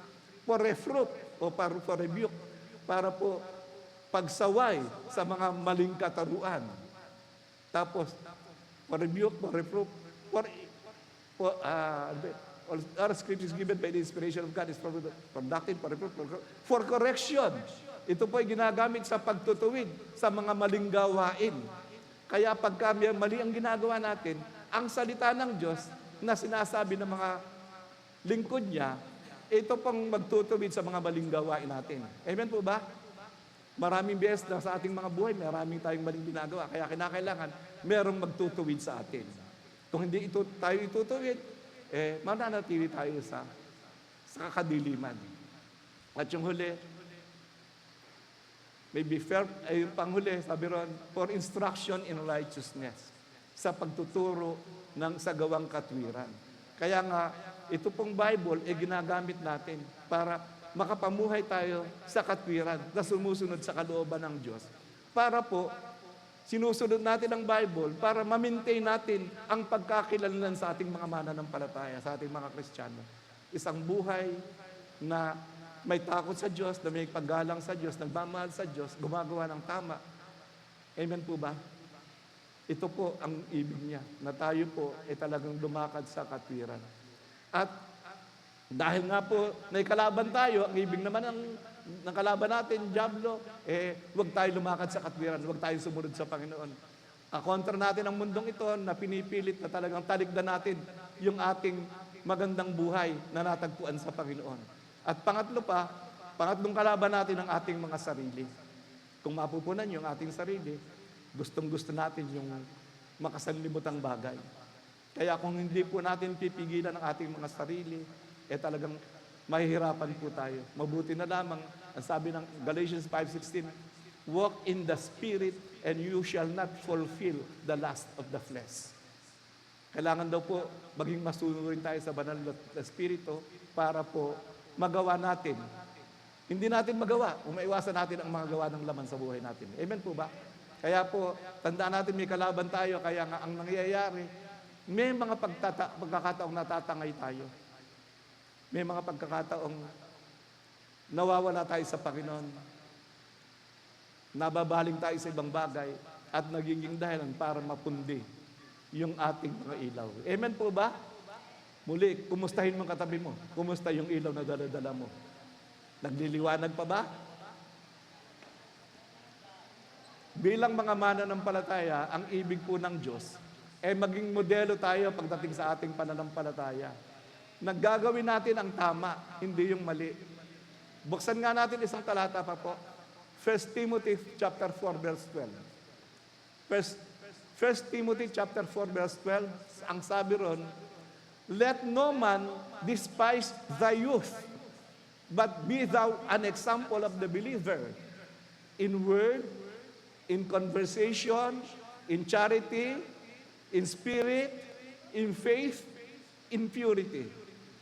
for reproof, o for rebuke, para po pagsaway sa mga maling kataruan. Tapos, for rebuke, for reproof, all scripture is given by the inspiration of God is for doctrine, for reproof, for correction. Ito po ay ginagamit sa pagtutuwid sa mga maling gawain. Kaya pagka mali ang ginagawa natin, ang salita ng Diyos na sinasabi ng mga lingkod niya, ito pong magtutuwid sa mga maling gawain natin. Amen po ba? Maraming beses na sa ating mga buhay, maraming tayong maling ginagawa. Kaya kinakailangan, merong magtutuwid sa atin. Kung hindi tayo itutuwid, mananatili tayo sa kadiliman. At yung huli, maybe fair, yung panghuli, sabi ron, for instruction in righteousness, sa pagtuturo ng sagawang katwiran. Kaya nga, ito pong Bible, ginagamit natin para makapamuhay tayo sa katwiran na sumusunod sa kalooban ng Diyos. Para po, sinusunod natin ang Bible para ma-maintain natin ang pagkakilanlan sa ating mga mananampalataya, sa ating mga Kristiyano. Isang buhay na may takot sa Diyos, na may paggalang sa Diyos, nagmamahal sa Diyos, gumagawa ng tama. Amen po ba? Ito po ang ibig niya, na tayo po ay talagang lumakad sa katwiran. At Dahil nga po may kalaban tayo, ang ibig naman ng kalaban natin, Diablo, huwag tayo lumakad sa katwiran, huwag tayo sumunod sa Panginoon. Kontra natin ang mundong ito na pinipilit na talagang talikdan natin yung ating magandang buhay na natagpuan sa Panginoon. At pangatlong kalaban natin ang ating mga sarili. Kung mapupunan yung ating sarili, gustong-gusto natin yung makasanlimutang bagay. Kaya kung hindi po natin pipigilan ang ating mga sarili, talagang mahihirapan po tayo. Mabuti na lamang, ang sabi ng Galatians 5:16, walk in the Spirit and you shall not fulfill the lust of the flesh. Kailangan daw po maging masunurin tayo sa banal na Espiritu para po magawa natin. Hindi natin magawa kung maiwasan natin ang mga gawa ng laman sa buhay natin. Amen po ba? Kaya po, tandaan natin may kalaban tayo, kaya nga ang nangyayari, may mga pagkakataong natatangay tayo. May mga pagkakataong nawawala tayo sa Panginoon. Nababaling tayo sa ibang bagay at nagiging dahilan para mapundi yung ating mga ilaw. Amen po ba? Muli, kumustahin mo katabi mo. Kumusta yung ilaw na dala-dala mo? Nagliliwanag pa ba? Bilang mga mananampalataya, ang ibig po ng Diyos maging modelo tayo pagdating sa ating pananampalataya. Naggagawin natin ang tama, hindi yung mali. Buksan nga natin isang talata pa po. 1 Timothy chapter 4 verse 12. 1 Timothy chapter 4 verse 12, ang sabi ron, let no man despise thy youth, but be thou an example of the believer in word, in conversation, in charity, in spirit, in faith, in purity.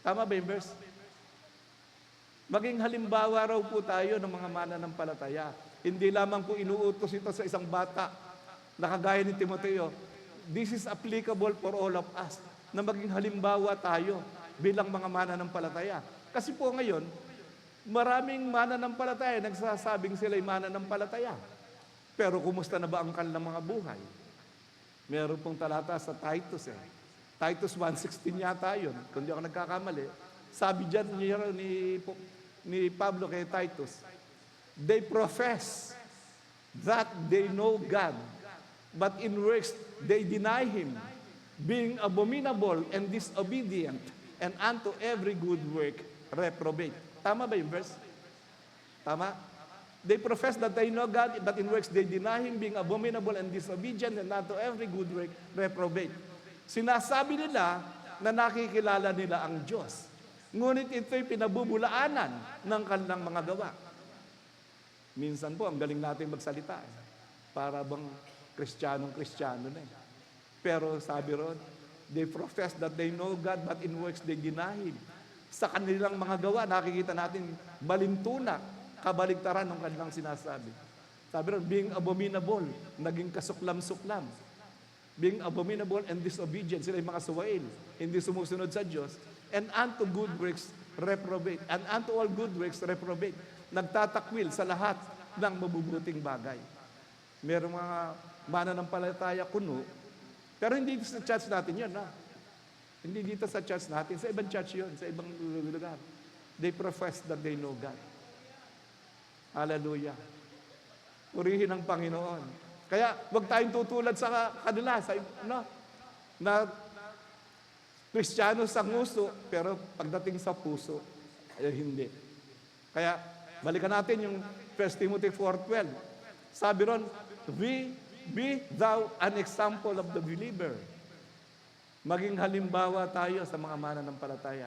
Tama ba yung verse? Maging halimbawa raw po tayo ng mga mananampalataya. Hindi lamang po inuutos ito sa isang bata na kagaya ni Timoteo. This is applicable for all of us na maging halimbawa tayo bilang mga mananampalataya. Kasi po ngayon, maraming mananampalataya nagsasabing sila'y mananampalataya. Pero kumusta na ba ang kanilang mga buhay? Meron pong talata sa Titus Titus 1:16 yata yun, kung di ako nagkakamali. Sabi dyan ni Pablo kay Titus, they profess that they know God, but in works they deny Him, being abominable and disobedient, and unto every good work reprobate. Tama ba yung verse? Tama? They profess that they know God, but in works they deny Him, being abominable and disobedient, and unto every good work reprobate. Sinasabi nila na nakikilala nila ang Diyos. Ngunit ito'y pinabubulaanan ng kanilang mga gawa. Minsan po, ang galing natin magsalita. Para bang Kristyanong-Kristiyano na eh. Pero sabi ron, they profess that they know God, but in works they deny Him. Sa kanilang mga gawa, nakikita natin balintuna, kabaligtaran ng kanilang sinasabi. Sabi ron, being abominable, naging kasuklam-suklam. Being abominable and disobedient, sila yung mga suwail, hindi sumusunod sa Diyos. And unto good works, reprobate. And unto all good works, reprobate. Nagtatakwil sa lahat ng mabubuting bagay. Merong mga mananampalataya kuno, pero hindi dito sa church natin yun, ha? Hindi dito sa church natin, sa ibang church yun, sa ibang lugar. They profess that they know God. Hallelujah. Purihin ang Panginoon. Kaya, huwag tayong tutulad sa kanila, na Kristiyano sa nguso, pero pagdating sa puso, hindi. Kaya, balikan natin yung 1 Timothy 4:12. Sabi ron, be thou an example of the believer. Maging halimbawa tayo sa mga mananampalataya.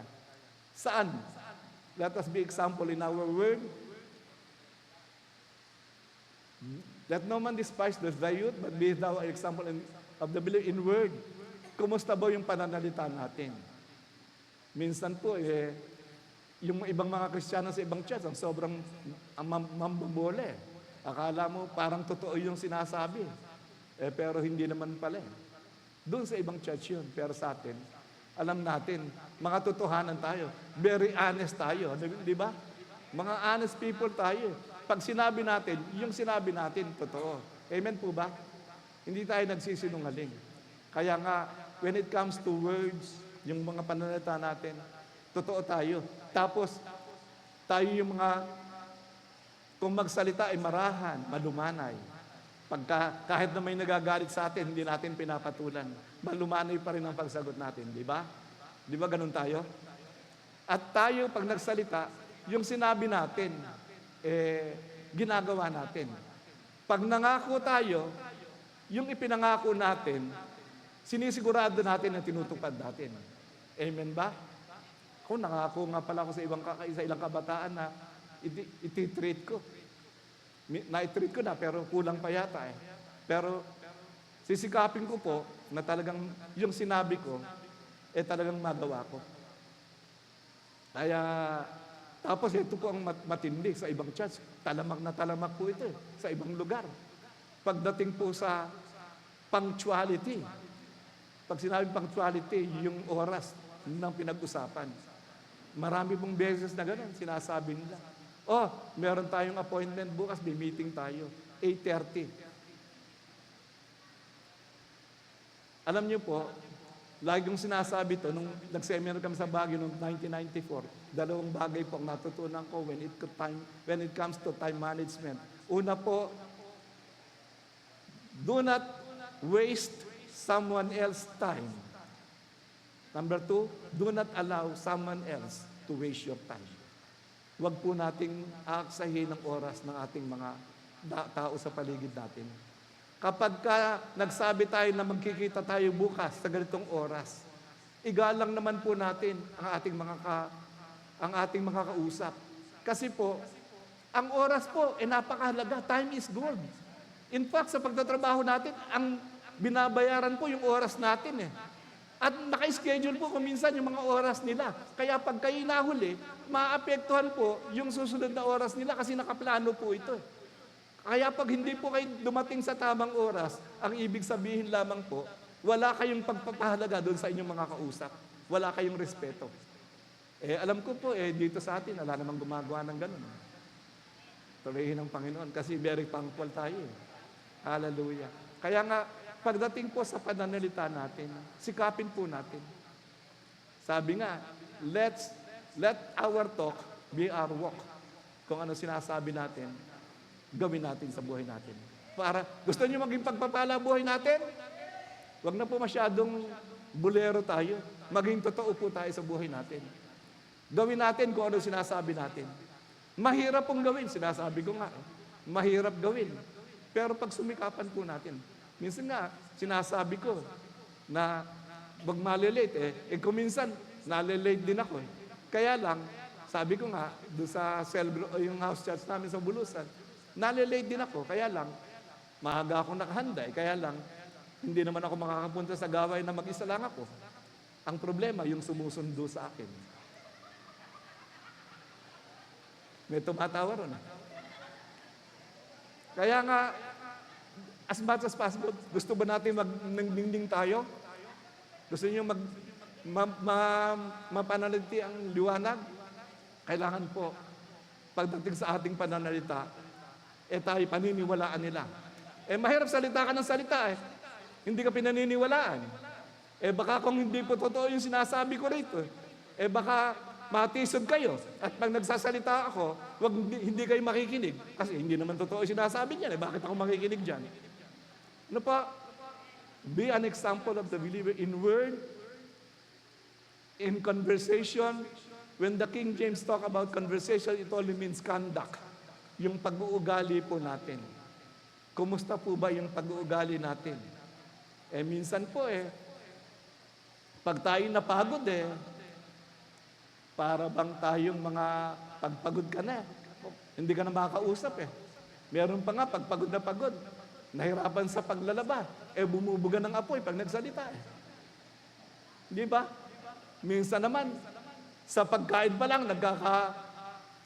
Saan? Let us be example in our word. Let no man despise thy youth, but be thou an example of the believer in word. Kumusta ba yung pananalita natin? Minsan po, yung ibang mga Kristiyano sa ibang church, ang sobrang mambubole. Akala mo parang totoo yung sinasabi. Pero hindi naman pala. Doon sa ibang church yun. Pero sa atin, alam natin, mga totohanan tayo. Very honest tayo. Di ba? Mga honest people tayo. Pag sinabi natin, yung sinabi natin, totoo. Amen po ba? Hindi tayo nagsisinungaling. Kaya nga, when it comes to words, yung mga pananalita natin, Totoo tayo. Tapos, tayo yung mga, kung magsalita ay marahan, malumanay. Pagka, kahit na may nagagalit sa atin, hindi natin pinapatulan. Malumanay pa rin ang pagsagot natin, di ba? Di ba ganun tayo? At tayo, pag nagsalita, yung sinabi natin, ginagawa natin. Pag nangako tayo, yung ipinangako natin, sinisigurado natin na tinutupad natin. Amen ba? Kung nangako nga pala ako sa ilang kabataan na iti-treat ko. Na-treat ko na, pero kulang pa yata eh. Pero sisikapin ko po na talagang yung sinabi ko, talagang magawa ko. Kaya, tapos ito po ang matindi sa ibang church. Talamak na talamak po ito sa ibang lugar. Pagdating po sa punctuality. Pag sinabi punctuality, yung oras ng pinag-usapan. Marami pong beses na gano'n, sinasabi nila. Oh, meron tayong appointment bukas, may meeting tayo. 8:30. Alam niyo po, lagi kong sinasabi to, nung nag-seminar kami sa Baguio noong 1994, dalawang bagay po ang natutunan ko when it comes to time management. Una po, do not waste someone else's time. Number 2, do not allow someone else to waste your time. Huwag po nating aaksahin ang oras ng ating mga tao sa paligid natin. Kapag nagsabi tayo na magkikita tayo bukas sa ganitong oras, igalang naman po natin ang ating mga kausap. Kasi po, ang oras po, napakahalaga. Time is gold. In fact, sa pagtatrabaho natin, ang binabayaran po yung oras natin eh. At naka-schedule po kung minsan yung mga oras nila. Kaya pag kayo nahuli, maapektuhan po yung susunod na oras nila kasi nakaplano po ito. Kaya pag hindi po kayo dumating sa tamang oras, ang ibig sabihin lamang po, wala kayong pagpapahalaga doon sa inyong mga kausap. Wala kayong respeto. Alam ko po, dito sa atin, wala namang gumagawa ng ganun. Tuloyin ng Panginoon kasi very punctual tayo. Hallelujah. Kaya nga, pagdating po sa pananalita natin, sikapin po natin. Sabi nga, let our talk be our walk. Kung ano sinasabi natin, gawin natin sa buhay natin. Gusto niyo maging pagpapala buhay natin? Huwag na po masyadong bulero tayo. Maging totoo po tayo sa buhay natin. Gawin natin kung ano sinasabi natin. Mahirap pong gawin, sinasabi ko nga. Mahirap gawin. Pero pag sumikapan po natin, minsan nga, sinasabi ko na wag malilate kung minsan, nalilate din ako Kaya lang, sabi ko nga, doon sa yung house church namin sa Bulusan, nalilate din ako. Kaya lang, maaga akong nakahanda Kaya lang, hindi naman ako makakapunta sa gaway na mag-isa lang ako. Ang problema, yung sumusundo sa akin. May tumatawa ron. Kaya nga, as much as possible, gusto ba natin magningning tayo? Gusto niyo mapanaliti ang liwanag? Kailangan po, pagdating sa ating pananalita, tayo paniniwalaan nila. Mahirap salita ka ng salita Hindi ka pinaniniwalaan. Baka kung hindi po totoo yung sinasabi ko rito, baka matisod kayo. At pag nagsasalita ako, hindi kayo makikinig. Kasi hindi naman totoo yung sinasabi niyan. Bakit ako makikinig dyan? Ano pa? Be an example of the believer in word, in conversation. When the King James talk about conversation, it only means conduct. Yung pag-uugali po natin. Kumusta po ba yung pag-uugali natin? Minsan po pag tayo napagod para bang tayong mga pagpagod ka na. Hindi ka na makakausap Meron pa nga, pagpagod na pagod, nahirapan sa paglalaba, bumubuga ng apoy pag nagsalita Di ba? Minsan naman, sa pagkain pa lang,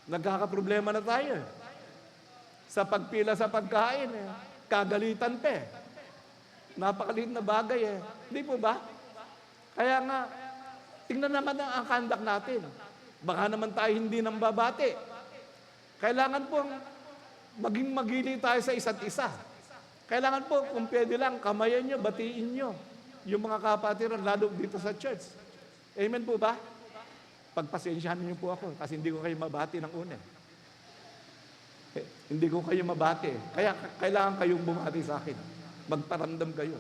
nagkakaproblema na tayo Sa pagpila sa pagkain, kagalitan pa Napakaliit na bagay Di po ba? Kaya nga, tingnan naman ang conduct natin. Baka naman tayo hindi nang babati. Kailangan pong maging magili tayo sa isa't isa. Kailangan po, kung pwede lang, kamayan nyo, batiin nyo yung mga kapatiran, lalo dito sa church. Amen po ba? Pagpasensyahan niyo po ako kasi hindi ko kayo mabati ng una. Hindi ko kayo mabati. Kaya kailangan kayong bumati sa akin. Magparamdam kayo.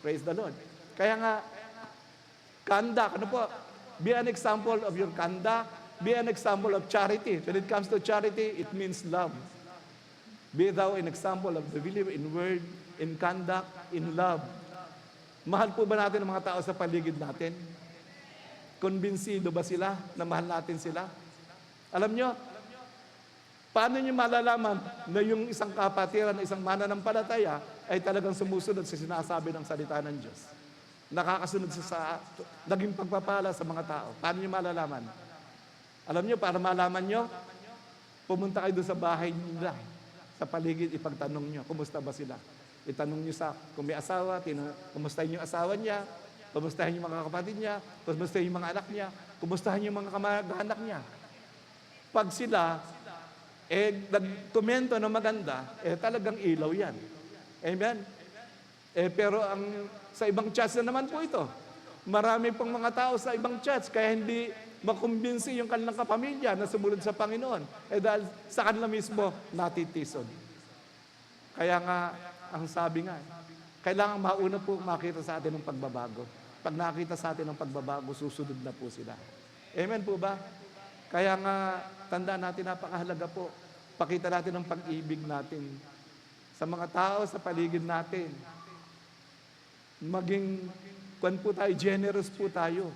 Praise the Lord. Kaya nga, conduct, ano po? Be an example of your conduct. Be an example of charity. When it comes to charity, it means love. Be thou an example of the believer in word, in conduct, in love. Mahal po ba natin ang mga tao sa paligid natin? Konbinsido ba sila na mahal natin sila? Alam nyo, paano nyo malalaman na yung isang kapatiran, isang mananampalataya ay talagang sumusunod sa sinasabi ng salita ng Diyos? Nakakasunod sa naging pagpapala sa mga tao. Paano nyo malalaman? Alam nyo, para malaman nyo, pumunta kayo doon sa bahay nila, sa paligid, ipagtanong nyo, kumusta ba sila? Itanong nyo kung may asawa, kumustahin yung asawa niya, kumustahin yung mga kapatid niya, kumustahin yung mga anak niya, kumustahin yung mga kamag-anak niya. Pag sila, nagkomento na maganda, talagang ilaw yan. Amen? Pero sa ibang church na naman po ito. Marami pong mga tao sa ibang church, kaya hindi makumbinsi yung kanilang kapamilya na sumunod sa Panginoon. Dahil sa kanila mismo, natitison. Kaya nga, ang sabi nga, kailangan mauna po makita sa atin ng pagbabago. Pag nakita sa atin ng pagbabago, susunod na po sila. Amen po ba? Kaya nga, tandaan natin, napakahalaga po. Pakita natin ang pag-ibig natin sa mga tao, sa paligid natin. Maging, po tayo, generous po tayo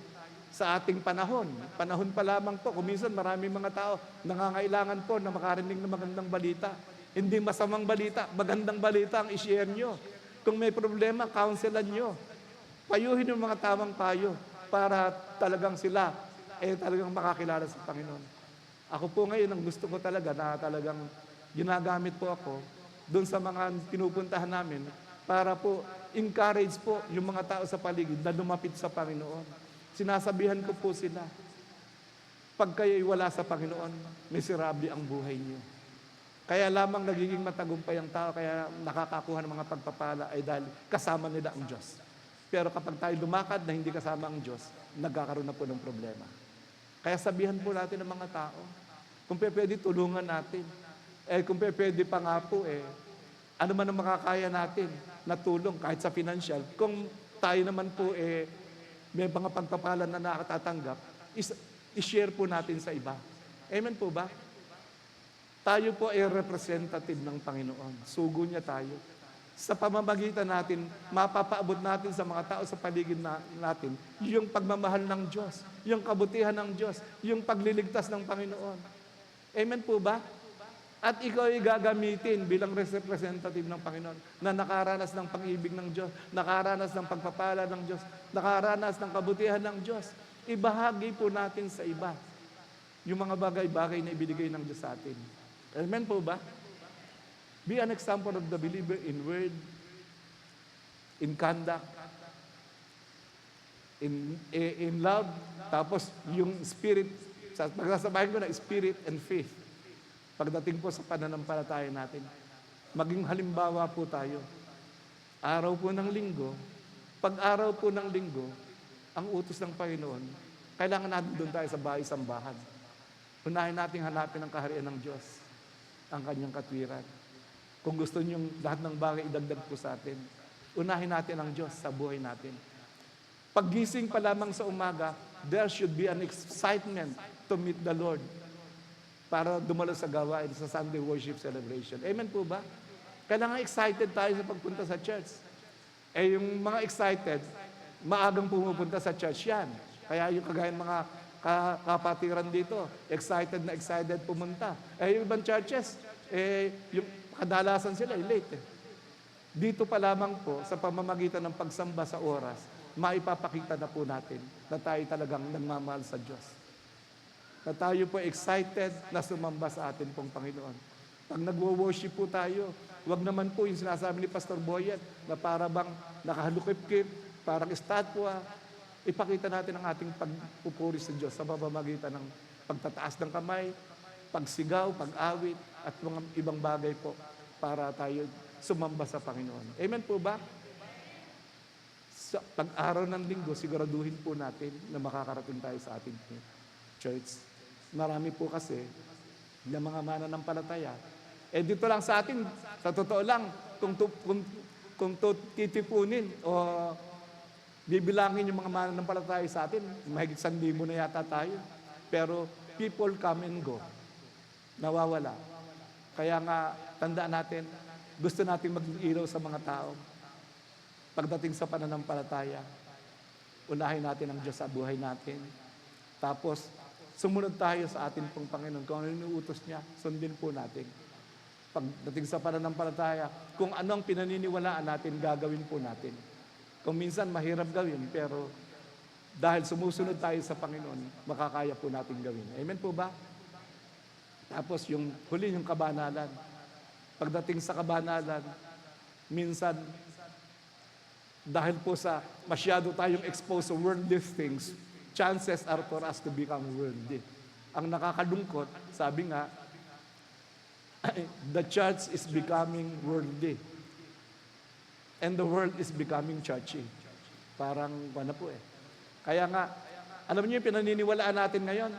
sa ating panahon. Panahon pa lamang po. Kung minsan maraming mga tao nangangailangan po na makarinig ng magandang balita. Hindi masamang balita, magandang balita ang i-share nyo. Kung may problema, counselan nyo. Payuhin yung mga tamang payo para talagang sila talagang makakilala sa Panginoon. Ako po ngayon, ang gusto ko talaga na talagang ginagamit po ako doon sa mga pinupuntahan namin para po encourage po yung mga tao sa paligid na lumapit sa Panginoon. Sinasabihan ko po sila, pag kayo'y wala sa Panginoon, miserable ang buhay niyo. Kaya lamang nagiging matagumpay ang tao, kaya nakakakuha ng mga pagpapala ay dahil kasama nila ang Diyos. Pero kapag tayo lumakad na hindi kasama ang Diyos, nagkakaroon na po ng problema. Kaya sabihan po natin ng mga tao, kung pwede tulungan natin. Kung pwede pa nga po, ano man ang makakaya natin na tulong kahit sa financial. Kung tayo naman po, may mga pagpapala na nakatatanggap, i-share po natin sa iba. Amen po ba? Tayo po ay representative ng Panginoon. Sugo niya tayo. Sa pamamagitan natin, mapapaabot natin sa mga tao sa paligid natin yung pagmamahal ng Diyos, yung kabutihan ng Diyos, yung pagliligtas ng Panginoon. Amen po ba? At ikaw ay gagamitin bilang representative ng Panginoon na nakaranas ng pag-ibig ng Diyos, nakaranas ng pagpapala ng Diyos, nakaranas ng kabutihan ng Diyos. Ibahagi po natin sa iba yung mga bagay-bagay na ibinigay ng Diyos sa atin. Amen po ba? Be an example of the believer in word, in conduct, in love, tapos yung spirit, pagsasabahin ko na spirit and faith. Pagdating po sa pananampalataya natin, maging halimbawa po tayo. Araw po ng linggo, pag-araw po ng linggo, ang utos ng Panginoon, kailangan natin doon tayo sa bahay-sambahan. Unahin natin hanapin ang kaharian ng Diyos, ang kanyang katwiran. Kung gusto niyong lahat ng bagay idagdag po sa atin, unahin natin ang Diyos sa buhay natin. Paggising pa lamang sa umaga, there should be an excitement to meet the Lord para dumalo sa gawain sa Sunday worship celebration. Amen po ba? Kailangan excited tayo sa pagpunta sa church. Yung mga excited, maagang pumupunta sa church yan. Kaya yung kagaya mga kapatiran dito, excited na excited pumunta. Yung ibang churches, yung kadalasan sila, late. Dito pa lamang po, sa pamamagitan ng pagsamba sa oras, maipapakita na po natin na tayo talagang nagmamahal sa Diyos. Na tayo po excited na sumamba sa atin pong Panginoon. Pag nagwo-worship po tayo, wag naman po yung sinasabi ni Pastor Boyet na para bang nakahalukip-kip, parang estatwa. Ipakita natin ang ating pagpupuri sa Diyos sa pamamagitan ng pagtataas ng kamay, pagsigaw, pag-awit, at mga ibang bagay po para tayo sumamba sa Panginoon. Amen po ba? Sa pag-araw ng linggo, siguraduhin po natin na makakarating tayo sa ating church. Marami po kasi ng mga mananampalataya. Dito lang sa atin, sa totoo lang, kung titipunin o bibilangin yung mga mananampalataya sa atin, mahigit 1,000 na yata tayo. Pero people come and go. Nawawala. Kaya nga, tandaan natin, gusto natin maging ilaw sa mga tao. Pagdating sa pananampalataya, unahin natin ang Diyos sa buhay natin. Tapos, sumunod tayo sa atin pong Panginoon. Kung ano yung inuutos niya, sundin po natin. Pagdating sa pananampalataya, kung anong pinaniniwalaan natin, gagawin po natin. Kung minsan mahirap gawin, pero dahil sumusunod tayo sa Panginoon, makakaya po natin gawin. Amen po ba? Tapos yung huli, yung kabanalan. Pagdating sa kabanalan, minsan, dahil po sa masyado tayong exposed to worldly things, chances are for us to become worldly. Ang nakakalungkot, sabi nga, the church is becoming worldly. And the world is becoming churchy. Parang, ano po eh. Kaya nga, alam niyo yung pinaniniwalaan natin ngayon?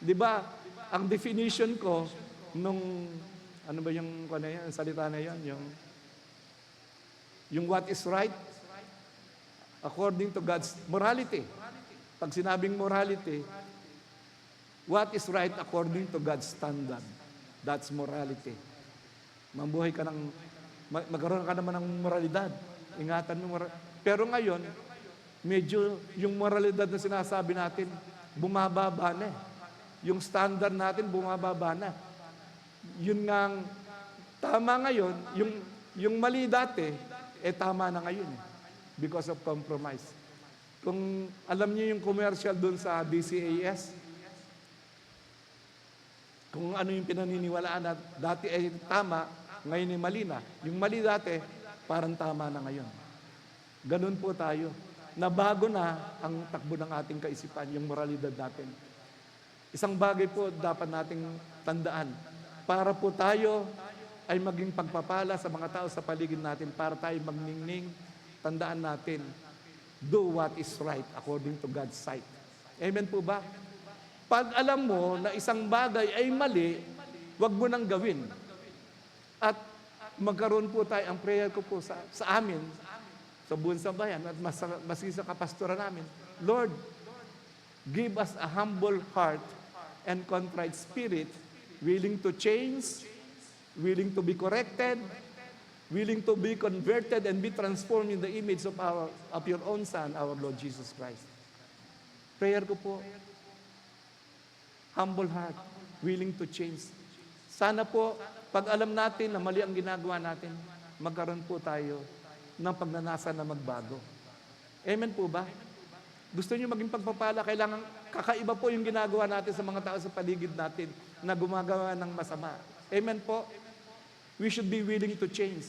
Di ba, ang definition ko nung, ano ba yung salita na yun? Yung what is right? According to God's morality. Pag sinabing morality, what is right according to God's standard? That's morality. Mabuhay ka ng, magkaroon ka naman ng moralidad. Ingatan mo Pero ngayon, medyo yung moralidad na sinasabi natin, bumababa na. Yung standard natin, bumababa na. Yun ngang tama ngayon, yung mali dati, tama na ngayon because of compromise. Kung alam niyo yung commercial doon sa DCAS, kung ano yung pinaniniwalaan na dati ay tama, ngayon ay mali na. Yung mali dati, parang tama na ngayon. Ganun po tayo. Nabago na ang takbo ng ating kaisipan, yung moralidad natin. Isang bagay po dapat nating tandaan. Para po tayo ay maging pagpapala sa mga tao sa paligid natin, para tayo magningning, tandaan natin, do what is right according to God's sight. Amen po ba? Pag alam mo na isang bagay ay mali, wag mo nang gawin. At magkaroon po tayo, ang prayer ko po sa amin, sa buong sambayan, at mas sa kapastura namin, Lord, give us a humble heart and contrite spirit, willing to change, willing to be corrected, willing to be converted and be transformed in the image of your own Son, our Lord Jesus Christ. Prayer ko po, humble heart, willing to change. Sana po, pag alam natin na mali ang ginagawa natin, magkaroon po tayo ng pagnanasa na magbago. Amen po ba? Gusto niyo maging pagpapala, kailangan kakaiba po yung ginagawa natin sa mga tao sa paligid natin na gumagawa ng masama. Amen po? We should be willing to change.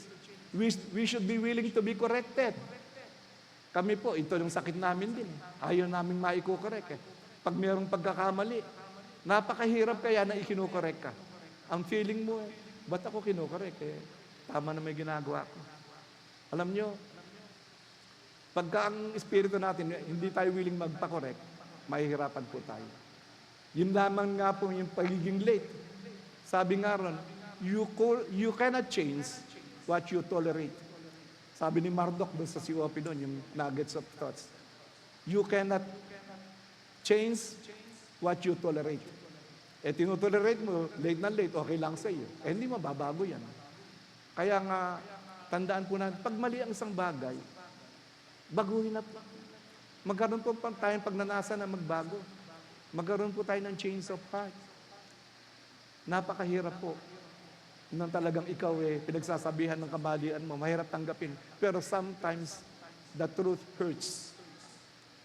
We should be willing to be corrected. Kami po, ito yung sakit namin din. Ayaw namin maiko-correct eh. Pag mayroong pagkakamali, napakahirap kaya na ikinokorek ka. Ang feeling mo, ba't ako kinokorek eh? Tama na may ginagawa ko. Alam nyo, pagka ang espiritu natin, hindi tayo willing magpa-correct, mahihirapan po tayo. Yun lamang nga po yung pagiging late. Sabi nga ron, you cannot change what you tolerate. Sabi ni Marduk doon sa COP doon, yung nuggets of thoughts. You cannot change what you tolerate. Tinutolerate mo, late na late, okay lang sa iyo. Hindi mababago yan. Kaya nga, tandaan po natin, pag mali ang isang bagay, baguhin na po. Magkaroon po tayong pagnanasa na magbago. Magkaroon po tayo ng change of heart. Napakahirap po nang talagang ikaw pinagsasabihan ng kamalian mo, mahirap tanggapin. Pero sometimes, the truth hurts.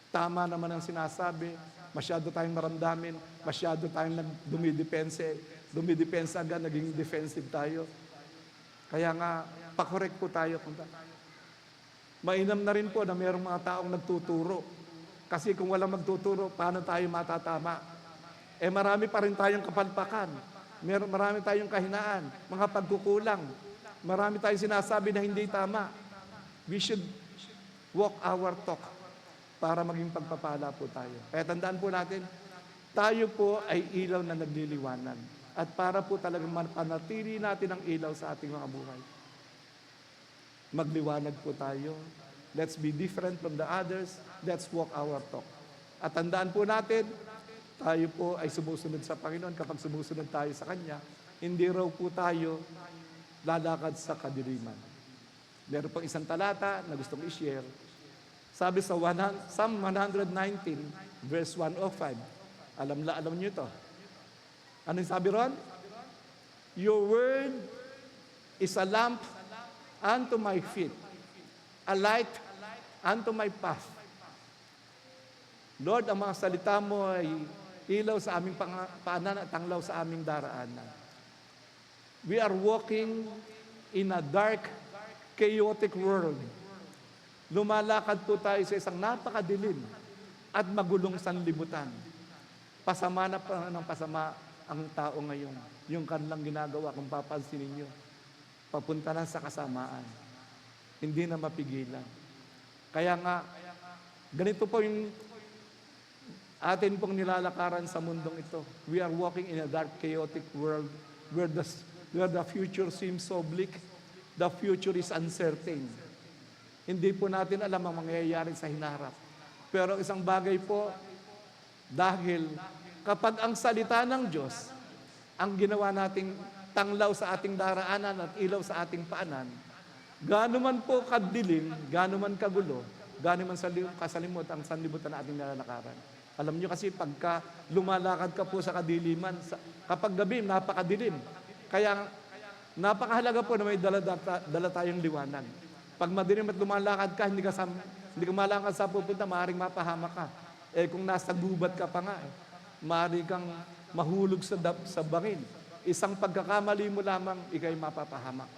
Tama naman ang sinasabi, masyado tayong maramdamin, masyado tayong dumidepensa agad, naging defensive tayo. Kaya nga, pakorek po tayo. Mainam na rin po na mayroong mga taong nagtuturo. Kasi kung walang magtuturo, paano tayo matatama? Marami pa rin tayong kapalpakan. Marami tayong kahinaan, mga pagkukulang. Marami tayong sinasabi na hindi tama. We should walk our talk para maging pagpapala po tayo. Kaya tandaan po natin, tayo po ay ilaw na nagliliwanag. At para po talagang mapanatili natin ang ilaw sa ating mga buhay. Magliwanag po tayo. Let's be different from the others. Let's walk our talk. At tandaan po natin, tayo po ay sumusunod sa Panginoon. Kapag sumusunod tayo sa Kanya, hindi raw po tayo lalakad sa kadiliman. Meron pang isang talata na gustong i-share. Sabi sa Psalm 119, verse 105. Alam niyo ito. Ano yung sabi ron? Your word is a lamp unto my feet, a light unto my path. Lord, ang mga salita mo ay ilaw sa aming paanan at tanglaw sa aming daraanan. We are walking in a dark, chaotic world. Lumalakad po tayo sa isang napakadilim at magulong sanlibutan. Pasama na pa ng pasama ang tao ngayon. Yung kanilang ginagawa, kung papansinin nyo, papunta na sa kasamaan. Hindi na mapigilan. Kaya nga, ganito po yung atin pong nilalakaran sa mundong ito. We are walking in a dark, chaotic world where the future seems so bleak. The future is uncertain. Hindi po natin alam ang mangyayari sa hinarap. Pero isang bagay po, dahil kapag ang salita ng Diyos, ang ginawa nating tanglaw sa ating daraanan at ilaw sa ating paanan, gaano man po kadilim, gaano man kagulo, gaano man kasalimot ang sanlibutan na ating nalalakaran. Alam nyo kasi pagka lumalakad ka po sa kadiliman, kapag gabi, napakadilim. Kaya napakahalaga po na may dala tayong liwanag. Pag madilim at lumalakad ka, hindi ka malakad sa pupunta, maaaring mapahamak ka. Kung nasa gubat ka pa nga, maaari kang mahulog sa bangin. Isang pagkakamali mo lamang, ikay mapapahamak.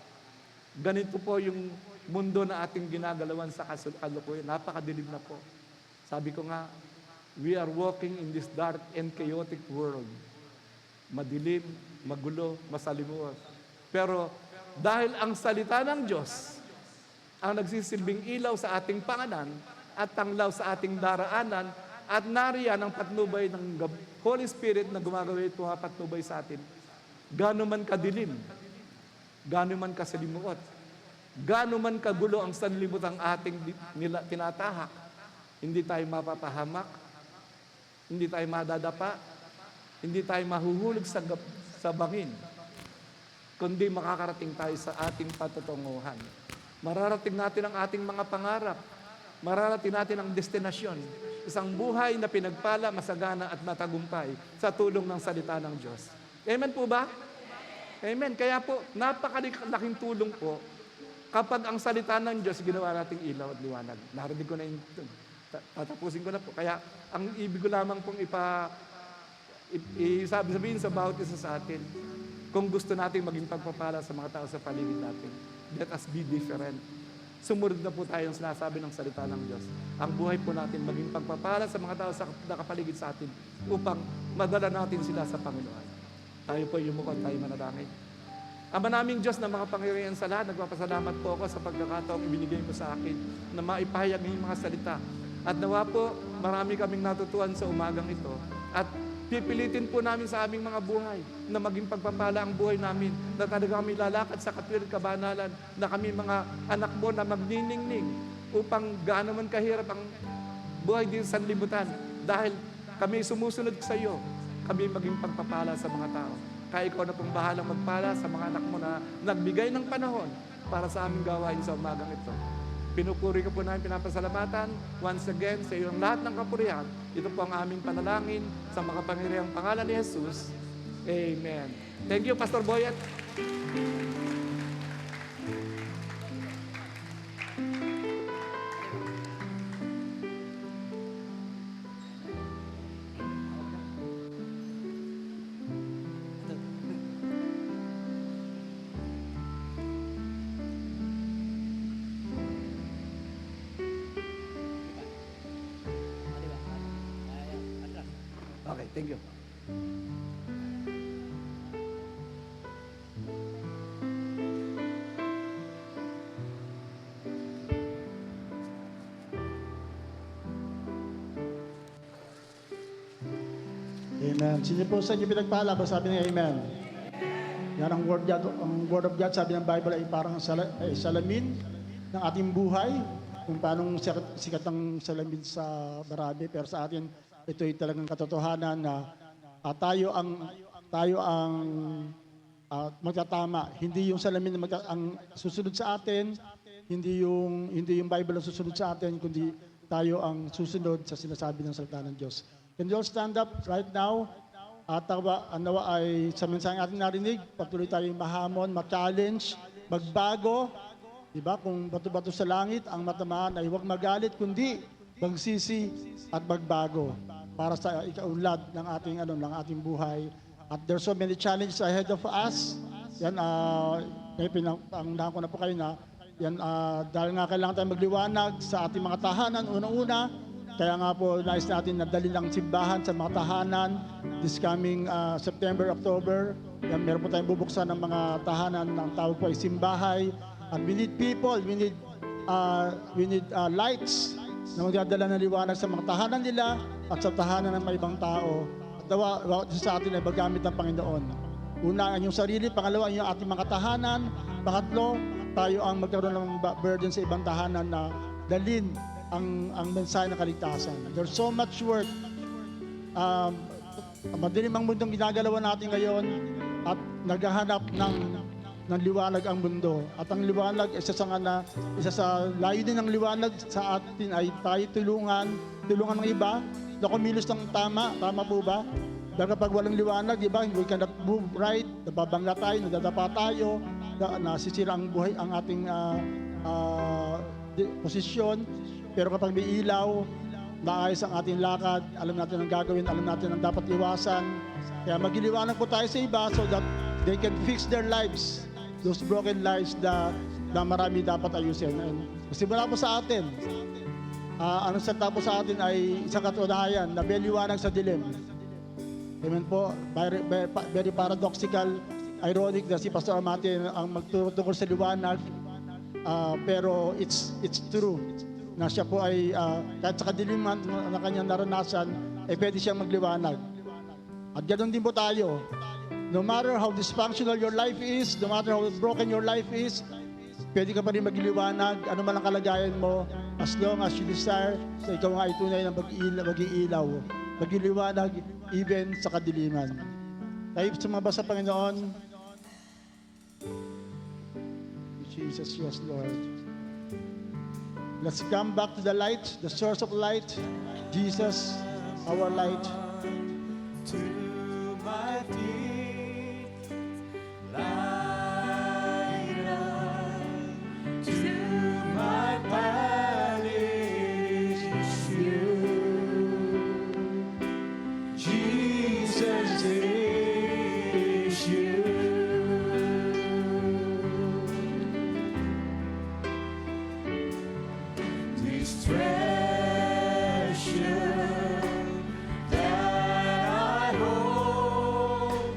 Ganito po yung mundo na ating ginagalawan sa kalukuyan. Napakadilim na po. Sabi ko nga, we are walking in this dark and chaotic world. Madilim, magulo, masalimuot. Pero dahil ang salita ng Diyos ang nagsisilbing ilaw sa ating panganan at tanglaw sa ating daraanan, at nariyan ang patnubay ng Holy Spirit na gumagawin ito patnubay sa atin. Gaano man kadilim, gaano man kasalimuot, gaano man kagulo ang sanlibutan ating tinatahak, hindi tayo mapapahamak, hindi tayo madadapa, hindi tayo mahuhulog sa bangin, kundi makakarating tayo sa ating patutunguhan. Mararating natin ang ating mga pangarap, mararating natin ang destinasyon. Isang buhay na pinagpala, masagana at matagumpay sa tulong ng salita ng Diyos. Amen po ba? Amen. Kaya po, napakalaking tulong po kapag ang salita ng Diyos ginawa nating ilaw at liwanag. Narinig ko na yung tatapusin ko na po. Kaya ang ibig ko lamang pong sabihin sa bawat isa sa atin, kung gusto natin maging pagpapala sa mga tao sa paligid natin, let us be different. Sumunod na po tayo ang sinasabi ng salita ng Diyos. Ang buhay po natin maging pagpapala sa mga tao sa nakapaligid sa atin upang madala natin sila sa Panginoon. Tayo po yumuko at tayo manalangin. Ama naming Diyos na mga pangyarihan sa lahat, nagpapasalamat po ako sa pagkakataong ibinigay mo sa akin na maipahayag ng mga salita. At nawa po, marami kaming natutuhan sa umagang ito. At pipilitin po namin sa aming mga buhay na maging pagpapala ang buhay namin, na talaga kami lalakad sa katwiran kabanalan, na kami mga anak mo na magniningning upang gaano man kahirap ang buhay din sa sanlibutan. Dahil kami sumusunod sa iyo, kami maging pagpapala sa mga tao. Kaya ikaw na pong bahalang magpala sa mga anak mo na nagbigay ng panahon para sa aming gawain sa umagang ito. Pinupuri ko po namin, pinapasalamatan once again sa iyong lahat ng kapurihan. Ito po ang aming panalangin sa makapangyarihang pangalan ni Jesus. Amen. Thank you, Pastor Boyet. Okay, thank you. Amen. Sino po sa inyo pinagpala? Sabi niya, Amen. Yan ang word of God, sabi ng Bible ay parang salamin ng ating buhay. Kung paano sikat ang salamin sa Barabe. Pero sa atin, ito ay talagang katotohanan na tayo ang magtatama. Hindi yung salamin na ang susunod sa atin, hindi yung Bible ang susunod sa atin, kundi tayo ang susunod sa sinasabi ng salita ng Diyos. Can you all stand up right now? At nawa ay sa mensaheng ating narinig, patuloy tayong mahamon, ma-challenge, magbago. Diba? Kung bato-bato sa langit, ang matamaan ay huwag magalit, kundi magsisi at magbago para sa ikaunlad ng ating buhay. At there's so many challenges ahead of us. Yan, pinangunahan ko na po kayo na, yan, dahil nga kailangan tayong magliwanag sa ating mga tahanan, unang-una. Kaya nga po, nais natin na dalhin ang simbahan sa mga tahanan this coming September, October. Yan, meron po tayong bubuksan ng mga tahanan ng tawag po ay simbahay. And we need people, we need lights na magdadala ng liwanag sa mga tahanan nila at sa tahanan ng mga ibang tao. At sa atin ay magamit ng Panginoon. Una, ang inyong sarili. Pangalawa, ang ating mga tahanan. Pangatlo, tayo ang magkaroon ng burden sa ibang tahanan na dalhin ang mensahe ng kaligtasan. There's so much work. Madilim ang mundong ginagalawan natin ngayon at naghahanap ng liwanag ang mundo. At ang liwanag, isa sa layunin ng liwanag sa atin ay tayo tulungan ng iba na kumilos ng tama po ba? Dahil kapag walang liwanag, di ba, we cannot move right, nababangga tayo, nadadapa tayo, nasisira ang buhay, ang ating posisyon. Pero kapag may ilaw, naayos ang ating lakad, alam natin ang gagawin, alam natin ang dapat iwasan. Kaya magliliwanag po tayo sa iba so that they can fix their lives, those broken lives na marami dapat ayusin. And simula po sa atin, ang salita po sa atin ay isang katunayan na may liwanag sa dilim. Amen po. Very paradoxical, ironic na si Pastor Amate ang magtutungkol sa liwanag, pero it's true na siya po ay kahit sa kadiliman na kanyang naranasan, ay pwede siyang magliwanag. At ganoon din po tayo. No matter how dysfunctional your life is, no matter how broken your life is, pwede ka pa rin magliwanag, ano man ang kalagayan mo, as long as you desire, so ikaw nga ay tunay na mag-iilaw, magliliwanag, even sa kadiliman. Tayo sumaba sa Panginoon. Jesus, yes, Lord. Let's come back to the light, the source of light, Jesus, our light. To my feet, light to my path is you. Jesus is you. This treasure that I hold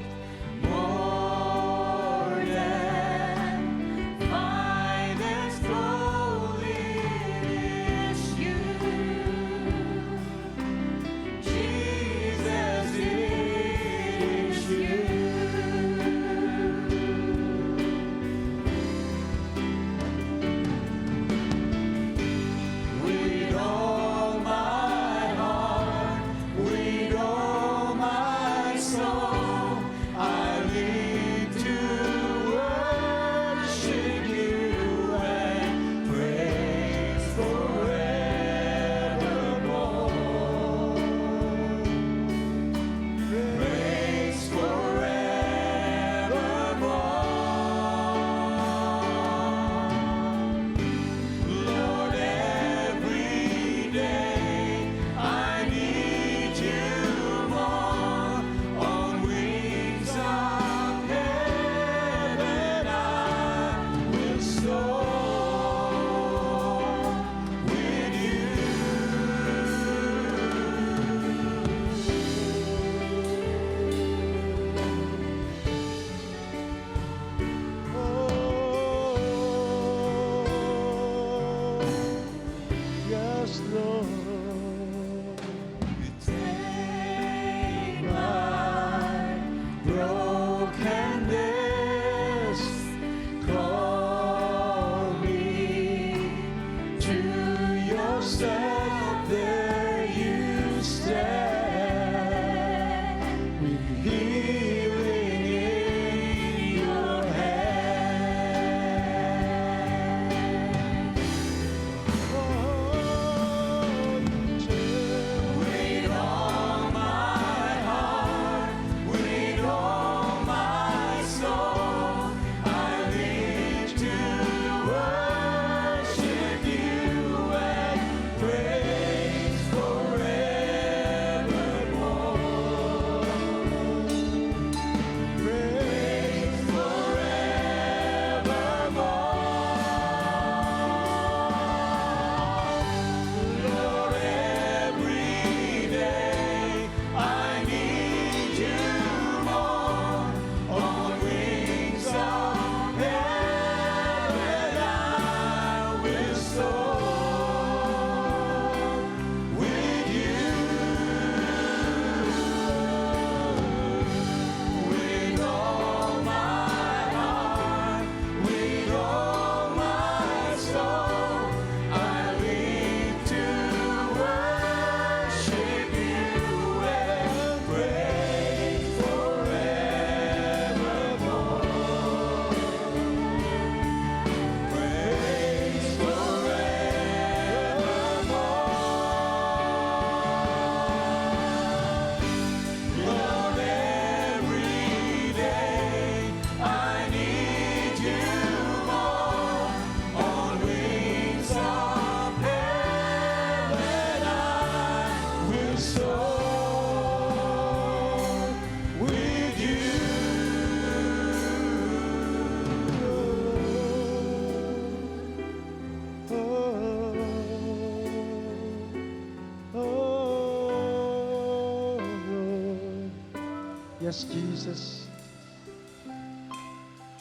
Yes, Jesus.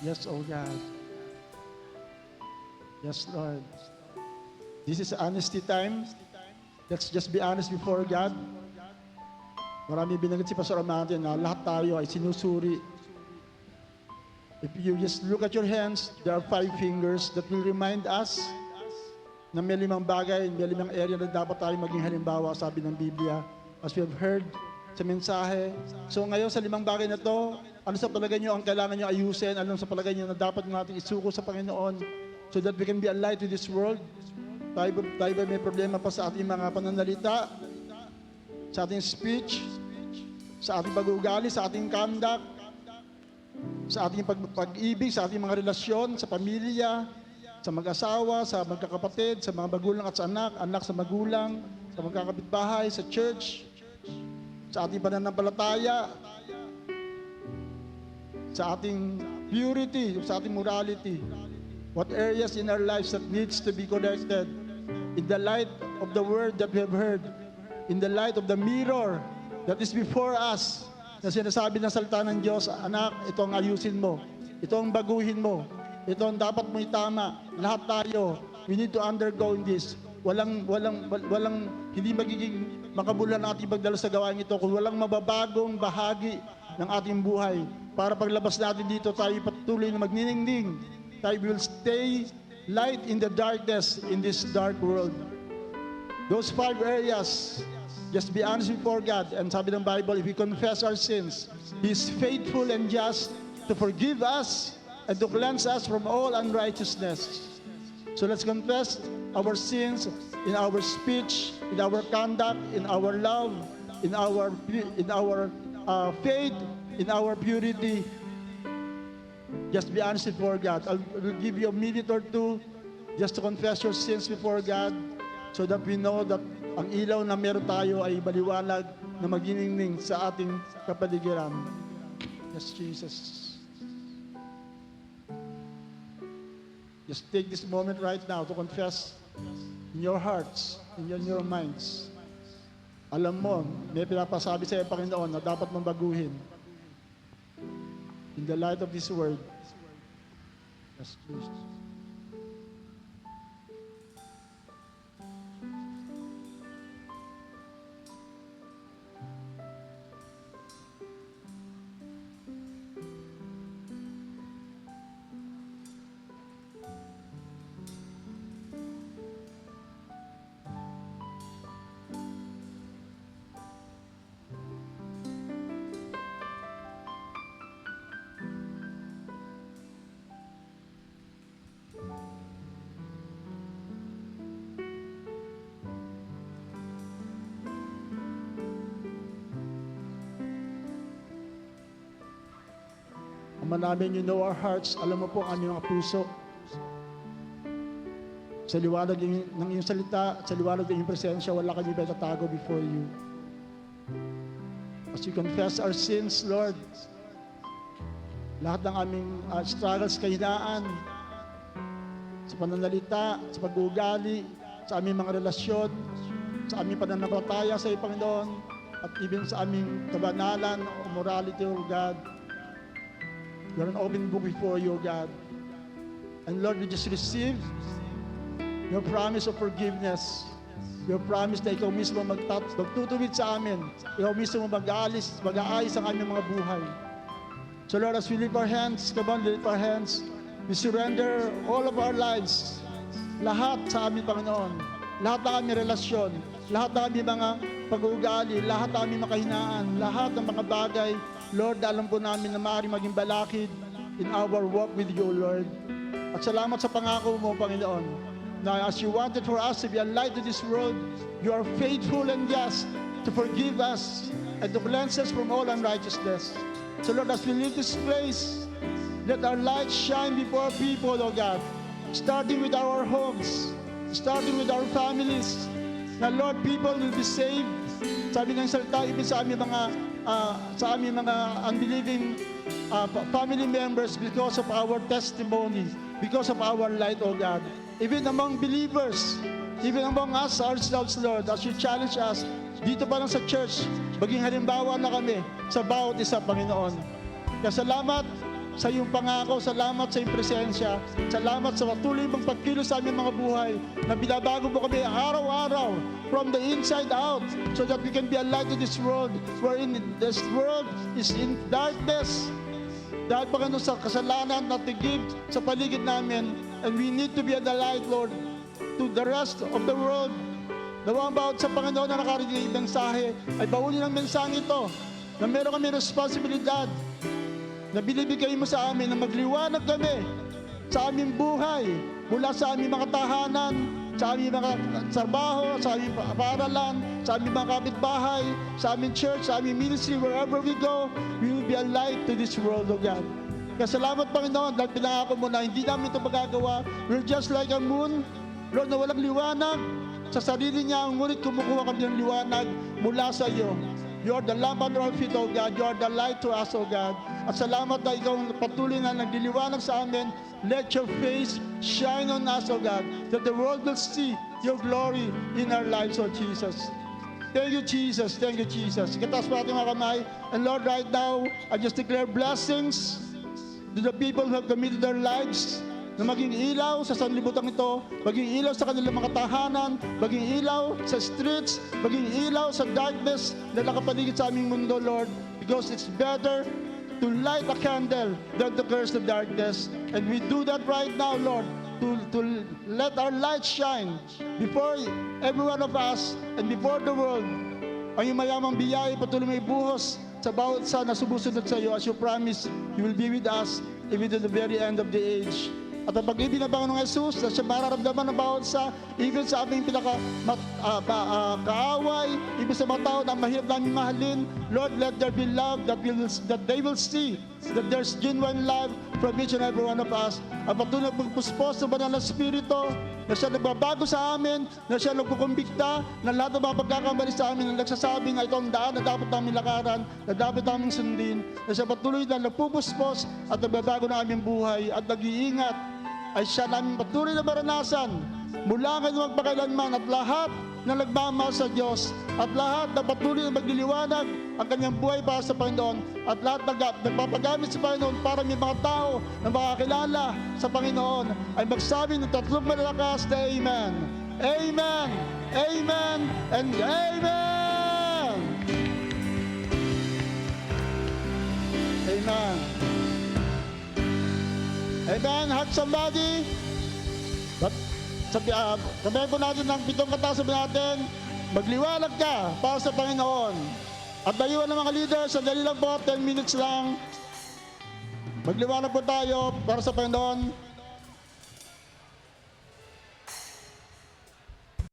Yes, oh God. Yes, Lord. This is honesty time. Let's just be honest before God. Marami binanggit si Pastor Amante na lahat tayo ay sinusuri. If you just look at your hands, there are 5 fingers that will remind us na may 5 bagay, may 5 area na dapat tayo maging halimbawa, sabi ng Biblia, as we have heard sa mensahe. So ngayon sa 5 bagay na to, ano sa palagay nyo ang kailangan nyo ayusin, ano sa palagay nyo na dapat natin isuko sa Panginoon so that we can be a light to this world. Tayo ba may problema pa sa ating mga pananalita, sa ating speech, sa ating pag-uugali, sa ating conduct, sa ating pag-ibig, sa ating mga relasyon, sa pamilya, sa mag-asawa, sa magkakapatid, sa mga magulang at sa anak, anak sa magulang, sa magkakapitbahay, sa church, sa ating pananampalataya, sa ating purity, sa ating morality. What areas in our lives that needs to be corrected in the light of the word that we have heard, in the light of the mirror that is before us, na sinasabi ng salita ng Diyos, anak, ito ang ayusin mo, ito ang baguhin mo, ito ang dapat mo itama. Lahat tayo, we need to undergo in this. Walang hindi magiging makabuluhan ang ating pagdalo sa gawain ito kung walang mababagong bahagi ng ating buhay. Para paglabas natin dito, tayo patuloy na magniningning. Tayo will stay light in the darkness in this dark world. Those 5 areas, just be honest before God. And sabi ng Bible, if we confess our sins, He is faithful and just to forgive us and to cleanse us from all unrighteousness. So let's confess our sins in our speech, in our conduct, in our love, in our faith, in our purity. Just be honest before God. I will give you a minute or 2 just to confess your sins before God so that we know that ang ilaw na meron tayo ay maliwanag na maginingning sa ating kapaligiran. Yes, Jesus. Just take this moment right now to confess in your hearts, in your minds. Alam mo, may pinapasabi sa iyo, Panginoon, na dapat mong baguhin. In the light of this word. Yes, Jesus. Ama namin, you know our hearts. Alam mo po ang aming mga puso. Sa liwanag ng iyong salita, sa liwanag ng iyong presensya, wala kami ba tatago before you. As we confess our sins, Lord, lahat ng aming struggles, kahinaan, sa pananalita, sa pag-uugali, sa aming mga relasyon, sa aming pananampalataya sa iyo, Panginoon, at even sa aming kabanalan o morality, O God. You're an open book before you, O God. And Lord, we just receive your promise of forgiveness. Your promise na ikaw mismo magtutuwid sa amin. Ikaw mismo mag-aayos ang aming mga buhay. So Lord, as we lift our hands, come on, lift our hands. We surrender all of our lives. Lahat sa amin, Panginoon. Lahat ng aming relasyon. Lahat ng aming mga pag-uugali. Lahat ng aming makahinaan. Lahat ng mga bagay. Lord, alam po namin na maaaring maging balakid in our walk with you, Lord. At salamat sa pangako mo, Panginoon, na as you wanted for us to be a light to this world, you are faithful and just to forgive us and to cleanse us from all unrighteousness. So Lord, as we leave this place, let our light shine before people, O God, starting with our homes, starting with our families, na Lord, people will be saved. Sabi ng salita, ibig sa aming mga unbelieving family members because of our testimony, because of our light, O God. Even among believers, even among us ourselves, Lord, as you challenge us dito pa lang sa church, maging halimbawa na kami sa bawat isa, Panginoon. Kaya salamat sa iyong pangako, salamat sa iyong presensya, salamat sa patuloy mong pagkilos sa aming mga buhay na binabago mo kami araw-araw from the inside out so that we can be a light to this world wherein this world is in darkness. Dahil Panginoon sa kasalanan na tigib sa paligid namin, and we need to be a light, Lord, to the rest of the world. Nawang bawat sa Panginoon na nakarinig ng mensahe ay baulin ang mensahe ito na meron kami responsibilidad na binibigay mo sa amin na magliwanag kami sa aming buhay mula sa aming mga tahanan, sa aming mga trabaho, sa aming paaralan, sa aming mga kapitbahay, sa aming church, sa aming ministry, wherever we go, we will be a light to this world, O God. Kaya salamat, Panginoon, dahil pinangako mo na hindi namin ito magagawa. We're just like a moon, Lord, na walang liwanag. Sa sarili niya, ngunit kumukuha kami ng liwanag mula sa iyo. You are the lamp under our feet, O God. You are the light to us, O God. At salamat na ikaw patuloy na nagliliwanag sa amin. Let your face shine on us, O God, that the world will see your glory in our lives, O Jesus. Thank you, Jesus. Thank you, Jesus. Kataas pa ating mga kamay. And Lord, right now, I just declare blessings to the people who have committed their lives na maging ilaw sa sanlibutan ito, maging ilaw sa kanilang mga tahanan, maging ilaw sa streets, maging ilaw sa darkness na nakapaligid sa aming mundo, Lord. Because it's better to light a candle than to curse the darkness. And we do that right now, Lord, to let our light shine before every one of us and before the world. Ang iyong mayamang biyaya patuloy may buhos sa bawat isa na sumusunod sa iyo. As you promise, you will be with us even to the very end of the age. At ang pag-ibig ng Panginoong Jesus na siya mararamdaman ng bawat isa, even sa aming kaaway, even sa mga tao na mahirap namin mahalin, Lord, let there be love that they will see that there's genuine love from each and every one of us. At patuloy magpuspos ng banal na Espiritu na siya nagbabago sa amin, na siya nagkukumbikta na lahat ng mga pagkakamali sa amin na nagsasabi na ito ang daan na dapat namin lakaran, na dapat namin sundin, na siya patuloy na nagpupuspos at nagbabago na aming buhay at nag-iingat ay siya namin patuloy na maranasan mula ngayon magpakailanman at lahat na nagmamahal sa Diyos at lahat na patuloy na magliliwanag ang kanyang buhay para sa Panginoon at lahat nagpapagamit sa Panginoon para may mga tao na makakilala sa Panginoon ay magsabi ng tatlong malalakas na Amen. Amen, Amen, and Amen. Amen. Amen. Hug somebody. But sabihin po natin ng 7 kata, sabihin natin, magliwanag ka para sa Panginoon. At dayuhan ng mga leaders, sandali lang po, 10 minutes lang. Magliwanag po tayo para sa Panginoon.